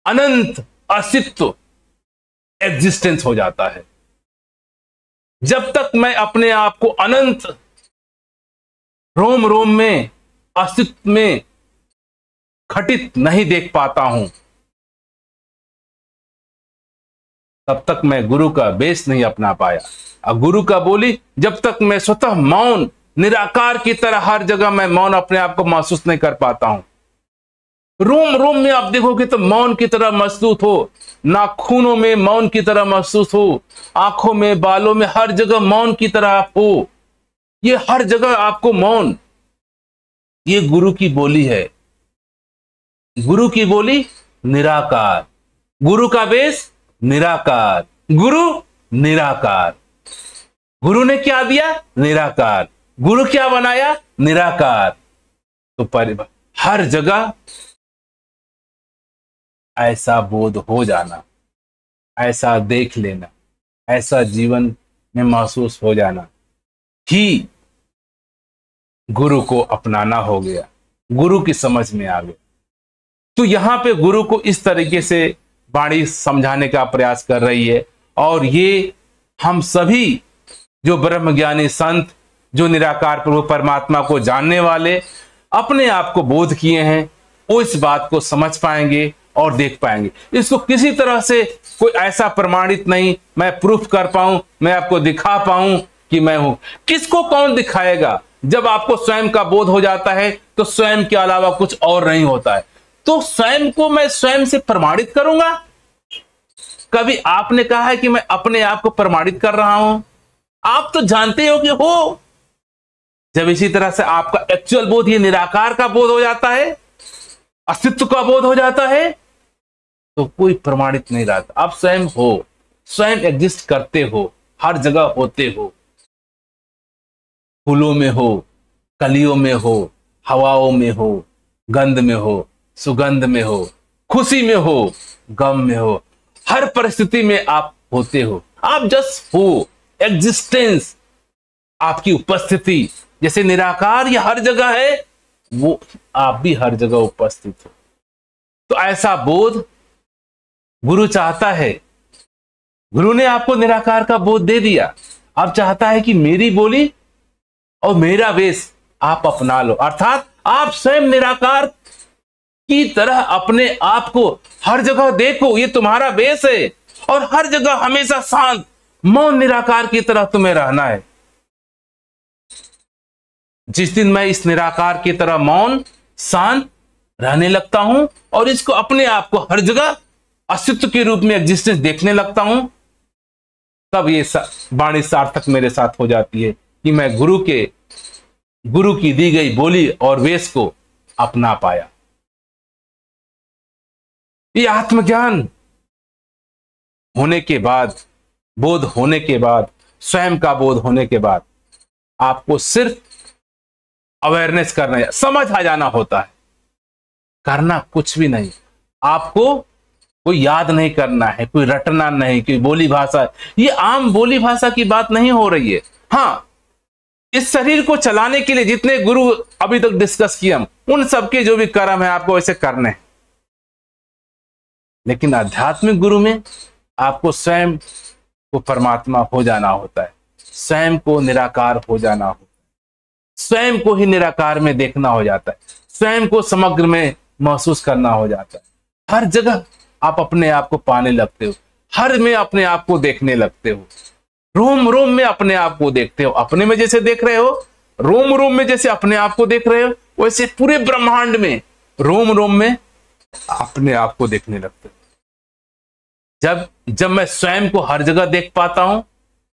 अनंत अस्तित्व एग्जिस्टेंस हो जाता है। जब तक मैं अपने आप को अनंत रोम रोम में अस्तित्व में घटित नहीं देख पाता हूं, तब तक मैं गुरु का बेस नहीं अपना पाया। और गुरु का बोली, जब तक मैं स्वतः मौन निराकार की तरह हर जगह मैं मौन अपने आप को महसूस नहीं कर पाता हूं। रोम रोम में आप देखोगे तो मौन की तरह महसूस हो, नाखूनों में मौन की तरह महसूस हो, आंखों में, बालों में, हर जगह मौन की तरह आप हो। ये हर जगह आपको मौन, ये गुरु की बोली है। गुरु की बोली निराकार, गुरु का बेस निराकार, गुरु निराकार। गुरु ने क्या दिया? निराकार। गुरु क्या बनाया? निराकार। तो हर जगह ऐसा बोध हो जाना, ऐसा देख लेना, ऐसा जीवन में महसूस हो जाना ही गुरु को अपनाना हो गया, गुरु की समझ में आ गया। तो यहां पे गुरु को इस तरीके से वाणी समझाने का प्रयास कर रही है। और ये हम सभी जो ब्रह्मज्ञानी संत, जो निराकार प्रभु परमात्मा को जानने वाले, अपने आप को बोध किए हैं, वो इस बात को समझ पाएंगे और देख पाएंगे। इसको किसी तरह से कोई ऐसा प्रमाणित नहीं, मैं प्रूफ कर पाऊं, मैं आपको दिखा पाऊं कि मैं हूं। किसको कौन दिखाएगा? जब आपको स्वयं का बोध हो जाता है तो स्वयं के अलावा कुछ और नहीं होता है। तो स्वयं को मैं स्वयं से प्रमाणित करूंगा? कभी आपने कहा है कि मैं अपने आप को प्रमाणित कर रहा हूं? आप तो जानते हो कि हो। जब इसी तरह से आपका एक्चुअल बोध, ये निराकार का बोध हो जाता है, अस्तित्व का बोध हो जाता है, तो कोई प्रमाणित नहीं रहता। आप स्वयं हो, स्वयं एग्जिस्ट करते हो, हर जगह होते हो। फूलों में हो, कलियों में हो, हवाओं में हो, गंध में हो, सुगंध में हो, खुशी में हो, गम में हो, हर परिस्थिति में आप होते हो। आप जस्ट हो, एग्जिस्टेंस, आपकी उपस्थिति। जैसे निराकार ये हर जगह है, वो आप भी हर जगह उपस्थित हो। तो ऐसा बोध गुरु चाहता है। गुरु ने आपको निराकार का बोध दे दिया। अब चाहता है कि मेरी बोली और मेरा वेश आप अपना लो, अर्थात आप स्वयं निराकार की तरह अपने आप को हर जगह देखो। ये तुम्हारा वेश है और हर जगह हमेशा शांत मौन निराकार की तरह तुम्हें रहना है। जिस दिन मैं इस निराकार की तरह मौन शांत रहने लगता हूं और इसको अपने आप को हर जगह अस्तित्व के रूप में एग्जिस्टेंस देखने लगता हूं, तब ये वाणी सार्थक मेरे साथ हो जाती है कि मैं गुरु की दी गई बोली और वेश को अपना पाया। ये आत्मज्ञान होने के बाद, बोध होने के बाद, स्वयं का बोध होने के बाद आपको सिर्फ अवेयरनेस करना, समझ आ जाना होता है। करना कुछ भी नहीं। आपको कोई याद नहीं करना है, कोई रटना नहीं, कोई बोली भाषा। ये आम बोली भाषा की बात नहीं हो रही है। हाँ, इस शरीर को चलाने के लिए जितने गुरु अभी तक डिस्कस किए हम, उन सबके जो भी कर्म है आपको वैसे करने हैं। लेकिन आध्यात्मिक गुरु में आपको स्वयं को परमात्मा हो जाना होता है, स्वयं को निराकार हो जाना होता है, स्वयं को ही निराकार में देखना हो जाता है, स्वयं को समग्र में महसूस करना हो जाता है। हर जगह आप अपने आप को पाने लगते हो, हर में अपने आप को देखने लगते हो, रोम रोम में अपने आप को देखते हो। अपने में जैसे देख रहे हो, रोम रोम में जैसे अपने आप को देख रहे हो, वैसे पूरे ब्रह्मांड में रोम रोम में अपने आप को देखने लगते हो। जब मैं स्वयं को हर जगह देख पाता हूं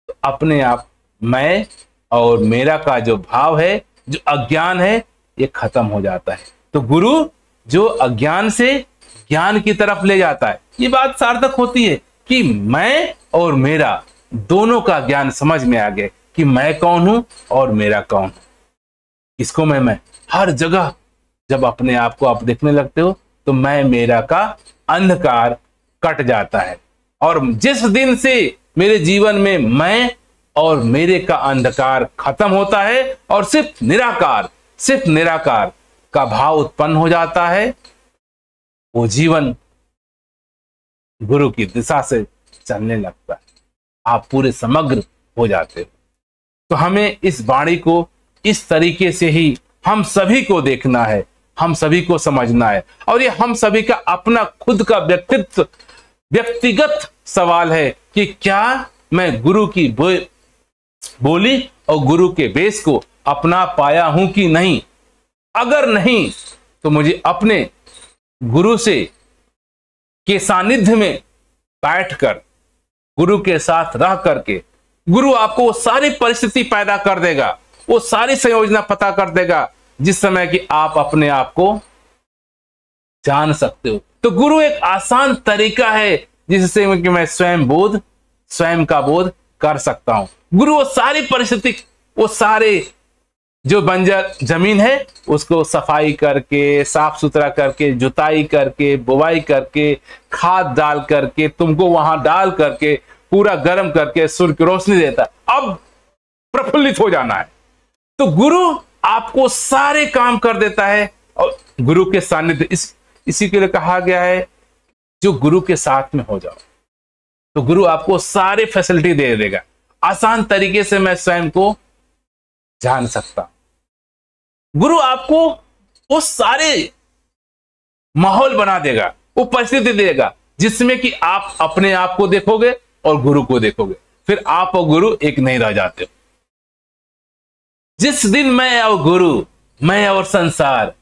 तो अपने आप मैं और मेरा का जो भाव है, जो अज्ञान है, ये खत्म हो जाता है। तो गुरु जो अज्ञान से ज्ञान की तरफ ले जाता है, ये बात सार्थक होती है कि मैं और मेरा दोनों का ज्ञान समझ में आ गया कि मैं कौन हूं और मेरा कौन है। इसको मैं हर जगह जब अपने आप को आप देखने लगते हो तो मैं मेरा का अंधकार कट जाता है। और जिस दिन से मेरे जीवन में मैं और मेरे का अंधकार खत्म होता है और सिर्फ निराकार का भाव उत्पन्न हो जाता है, वो जीवन गुरु की दिशा से चलने लगता है, आप पूरे समग्र हो जाते हो। तो हमें इस वाणी को इस तरीके से ही हम सभी को देखना है, हम सभी को समझना है, और ये हम सभी का अपना खुद का व्यक्तिगत सवाल है कि क्या मैं गुरु की बोली और गुरु के वेश को अपना पाया हूं कि नहीं। अगर नहीं तो मुझे अपने गुरु से के सानिध्य में बैठकर, गुरु के साथ रह करके, गुरु आपको वो सारी परिस्थिति पैदा कर देगा, वो सारी संयोजना पता कर देगा जिस समय कि आप अपने आप को जान सकते हो। तो गुरु एक आसान तरीका है जिससे कि मैं स्वयं का बोध कर सकता हूं। गुरु वो सारी परिस्थिति, वो सारे जो बंजर जमीन है उसको सफाई करके, साफ सुथरा करके, जुताई करके, बुवाई करके, खाद डाल करके, तुमको वहां डाल करके, पूरा गर्म करके सूर्य की रोशनी देता है। अब प्रफुल्लित हो जाना है। तो गुरु आपको सारे काम कर देता है, और गुरु के सानिध्य इसी के लिए कहा गया है जो गुरु के साथ में हो जाओ तो गुरु आपको सारे फैसिलिटी दे देगा। आसान तरीके से मैं स्वयं को जान सकता। गुरु आपको वो सारे माहौल बना देगा, वो परिस्थिति देगा जिसमें कि आप अपने आप को देखोगे और गुरु को देखोगे, फिर आप और गुरु एक नहीं रह जाते। जिस दिन मैं और गुरु, मैं और संसार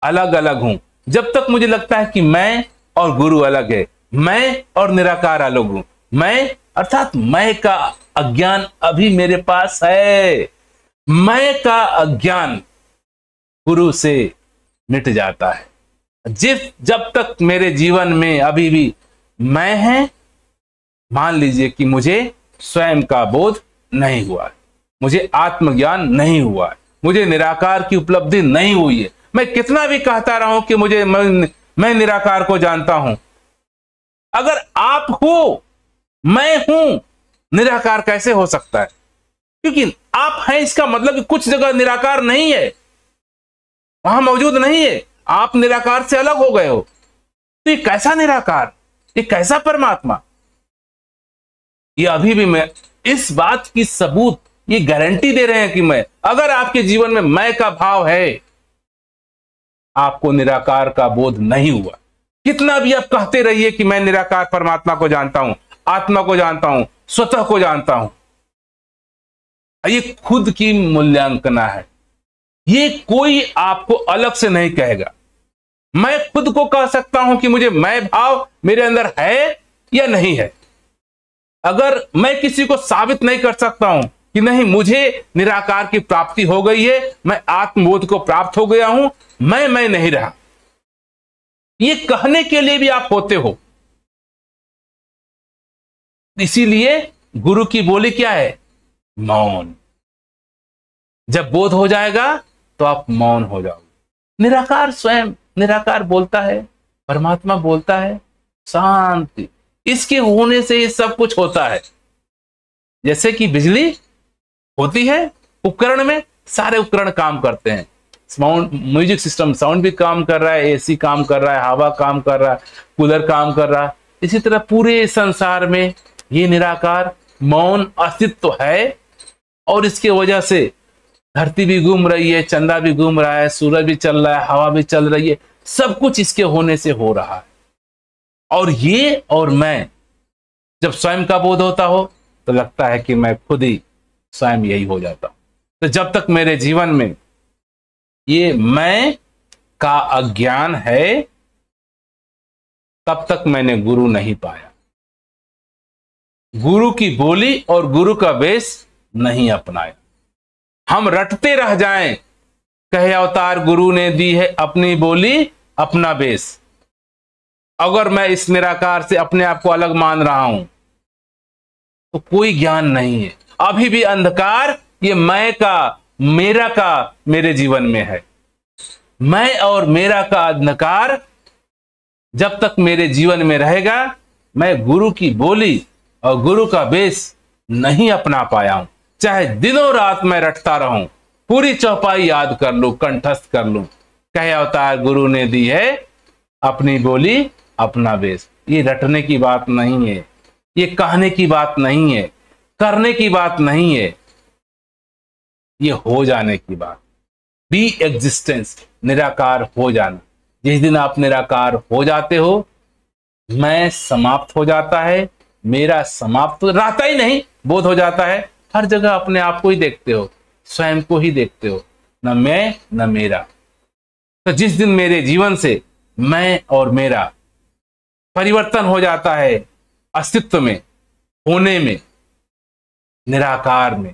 अलग अलग हूं, जब तक मुझे लगता है कि मैं और गुरु अलग है, मैं और निराकार अलग हूं, मैं अर्थात मैं का अज्ञान अभी मेरे पास है, मैं का अज्ञान गुरु से मिट जाता है। जब तक मेरे जीवन में अभी भी मैं है, मान लीजिए कि मुझे स्वयं का बोध नहीं हुआ है, मुझे आत्मज्ञान नहीं हुआ है, मुझे निराकार की उपलब्धि नहीं हुई है। मैं कितना भी कहता रहा हूं कि मैं निराकार को जानता हूं, अगर आप हो, मैं हूं, निराकार कैसे हो सकता है? क्योंकि आप हैं, इसका मतलब कि कुछ जगह निराकार नहीं है, वहां मौजूद नहीं है, आप निराकार से अलग हो गए हो। तो ये कैसा निराकार, ये कैसा परमात्मा? ये अभी भी मैं इस बात की सबूत, ये गारंटी दे रहे हैं कि अगर आपके जीवन में मैं का भाव है, आपको निराकार का बोध नहीं हुआ। कितना भी आप कहते रहिए कि मैं निराकार परमात्मा को जानता हूं, आत्मा को जानता हूं, स्वतः को जानता हूं, ये खुद की मूल्यांकना है। ये कोई आपको अलग से नहीं कहेगा। मैं खुद को कह सकता हूं कि मुझे मैं भाव मेरे अंदर है या नहीं है। अगर मैं किसी को साबित नहीं कर सकता हूं कि नहीं मुझे निराकार की प्राप्ति हो गई है, मैं आत्मबोध को प्राप्त हो गया हूं, मैं नहीं रहा, ये कहने के लिए भी आप होते हो। इसीलिए गुरु की बोली क्या है? मौन। जब बोध हो जाएगा तो आप मौन हो जाओगे। निराकार स्वयं निराकार बोलता है, परमात्मा बोलता है, शांति, इसके होने से ये सब कुछ होता है। जैसे कि बिजली होती है उपकरण में, सारे उपकरण काम करते हैं, साउंड, म्यूजिक सिस्टम, साउंड भी काम कर रहा है, एसी काम कर रहा है, हवा काम कर रहा है, कूलर काम कर रहा है। इसी तरह पूरे संसार में ये निराकार मौन अस्तित्व है, और इसके वजह से धरती भी घूम रही है, चंदा भी घूम रहा है, सूरज भी चल रहा है, हवा भी चल रही है, सब कुछ इसके होने से हो रहा है। और ये और मैं जब स्वयं का बोध होता हो तो लगता है कि मैं खुद ही स्वयं यही हो जाता हूं। तो जब तक मेरे जीवन में ये मैं का अज्ञान है, तब तक मैंने गुरु नहीं पाया, गुरु की बोली और गुरु का वेश नहीं अपनाया। हम रटते रह जाएं, कहे अवतार गुरु ने दी है अपनी बोली अपना वेश। अगर मैं इस निराकार से अपने आप को अलग मान रहा हूं तो कोई ज्ञान नहीं है, अभी भी अंधकार ये मैं का, मेरा का मेरे जीवन में है। मैं और मेरा का अंधकार जब तक मेरे जीवन में रहेगा, मैं गुरु की बोली और गुरु का वेश नहीं अपना पाया हूं। चाहे दिनों रात मैं रटता रहूं, पूरी चौपाई याद कर लूं, कंठस्थ कर लूं, कहे अवतार गुरु ने दी है अपनी बोली अपना वेश। ये रटने की बात नहीं है, ये कहने की बात नहीं है, करने की बात नहीं है, ये हो जाने की बात। बी एग्जिस्टेंस, निराकार हो जाना। जिस दिन आप निराकार हो जाते हो, मैं समाप्त हो जाता है, मेरा समाप्त रहता ही नहीं, बोध हो जाता है। हर जगह अपने आप को ही देखते हो, स्वयं को ही देखते हो, न मैं न मेरा। तो जिस दिन मेरे जीवन से मैं और मेरा परिवर्तन हो जाता है, अस्तित्व में, होने में, निराकार में,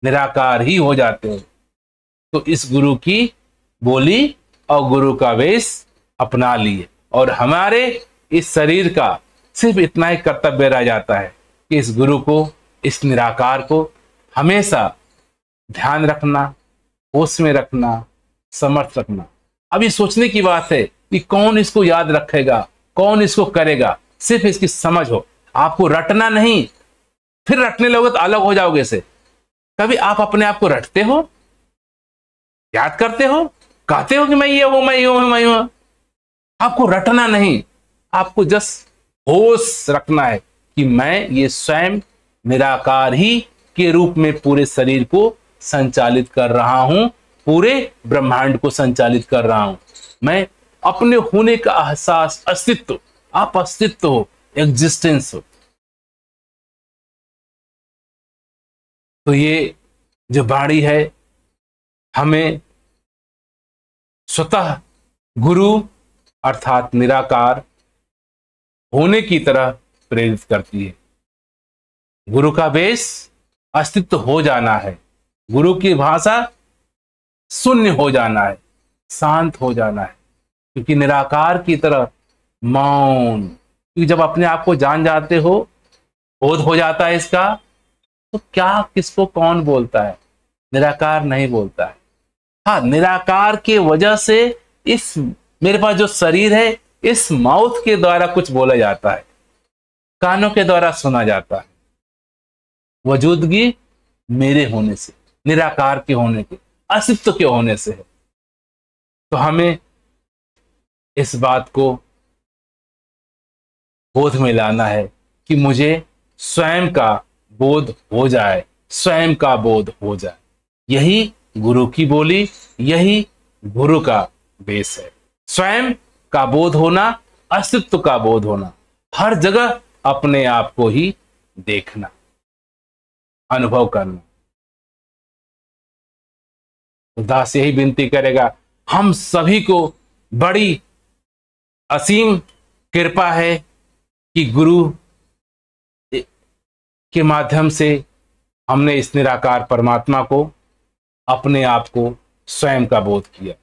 निराकार ही हो जाते हो, तो इस गुरु की बोली और गुरु का वेश अपना लिए, और हमारे इस शरीर का सिर्फ इतना ही कर्तव्य रह जाता है कि इस गुरु को, इस निराकार को हमेशा ध्यान रखना, होश में रखना, समर्थ रखना। अब ये सोचने की बात है कि कौन इसको याद रखेगा, कौन इसको करेगा। सिर्फ इसकी समझ हो, आपको रटना नहीं। फिर रटने लगोगे तो अलग हो जाओगे से। कभी आप अपने आप को रटते हो, याद करते हो, कहते हो कि मैं ये हूं, मैं ये हूं, मैं हूं। आपको रटना नहीं, आपको जस्ट होश रखना है कि मैं ये स्वयं निराकार ही के रूप में पूरे शरीर को संचालित कर रहा हूं, पूरे ब्रह्मांड को संचालित कर रहा हूं। मैं अपने होने का एहसास, अस्तित्व, आप अस्तित्व हो, एग्जिस्टेंस हो। तो ये जो वाणी है हमें स्वतः गुरु अर्थात निराकार होने की तरह प्रेरित करती है। गुरु का वेश अस्तित्व हो जाना है, गुरु की भाषा शून्य हो जाना है, शांत हो जाना है, क्योंकि निराकार की तरह मौन। क्योंकि जब अपने आप को जान जाते हो, बोध हो जाता है इसका, तो क्या किसको कौन बोलता है? निराकार नहीं बोलता है। हाँ, निराकार के वजह से इस मेरे पास जो शरीर है, इस माउथ के द्वारा कुछ बोला जाता है, कानों के द्वारा सुना जाता है। वजूदगी मेरे होने से, निराकार के होने के, अस्तित्व के होने से है। तो हमें इस बात को बोध में लाना है कि मुझे स्वयं का बोध हो जाए, स्वयं का बोध हो जाए। यही गुरु की बोली, यही गुरु का वेश है। स्वयं का बोध होना, अस्तित्व का बोध होना, हर जगह अपने आप को ही देखना, अनुभव करना। दास यही विनती करेगा, हम सभी को बड़ी असीम कृपा है कि गुरु के माध्यम से हमने इस निराकार परमात्मा को, अपने आप को, स्वयं का बोध किया।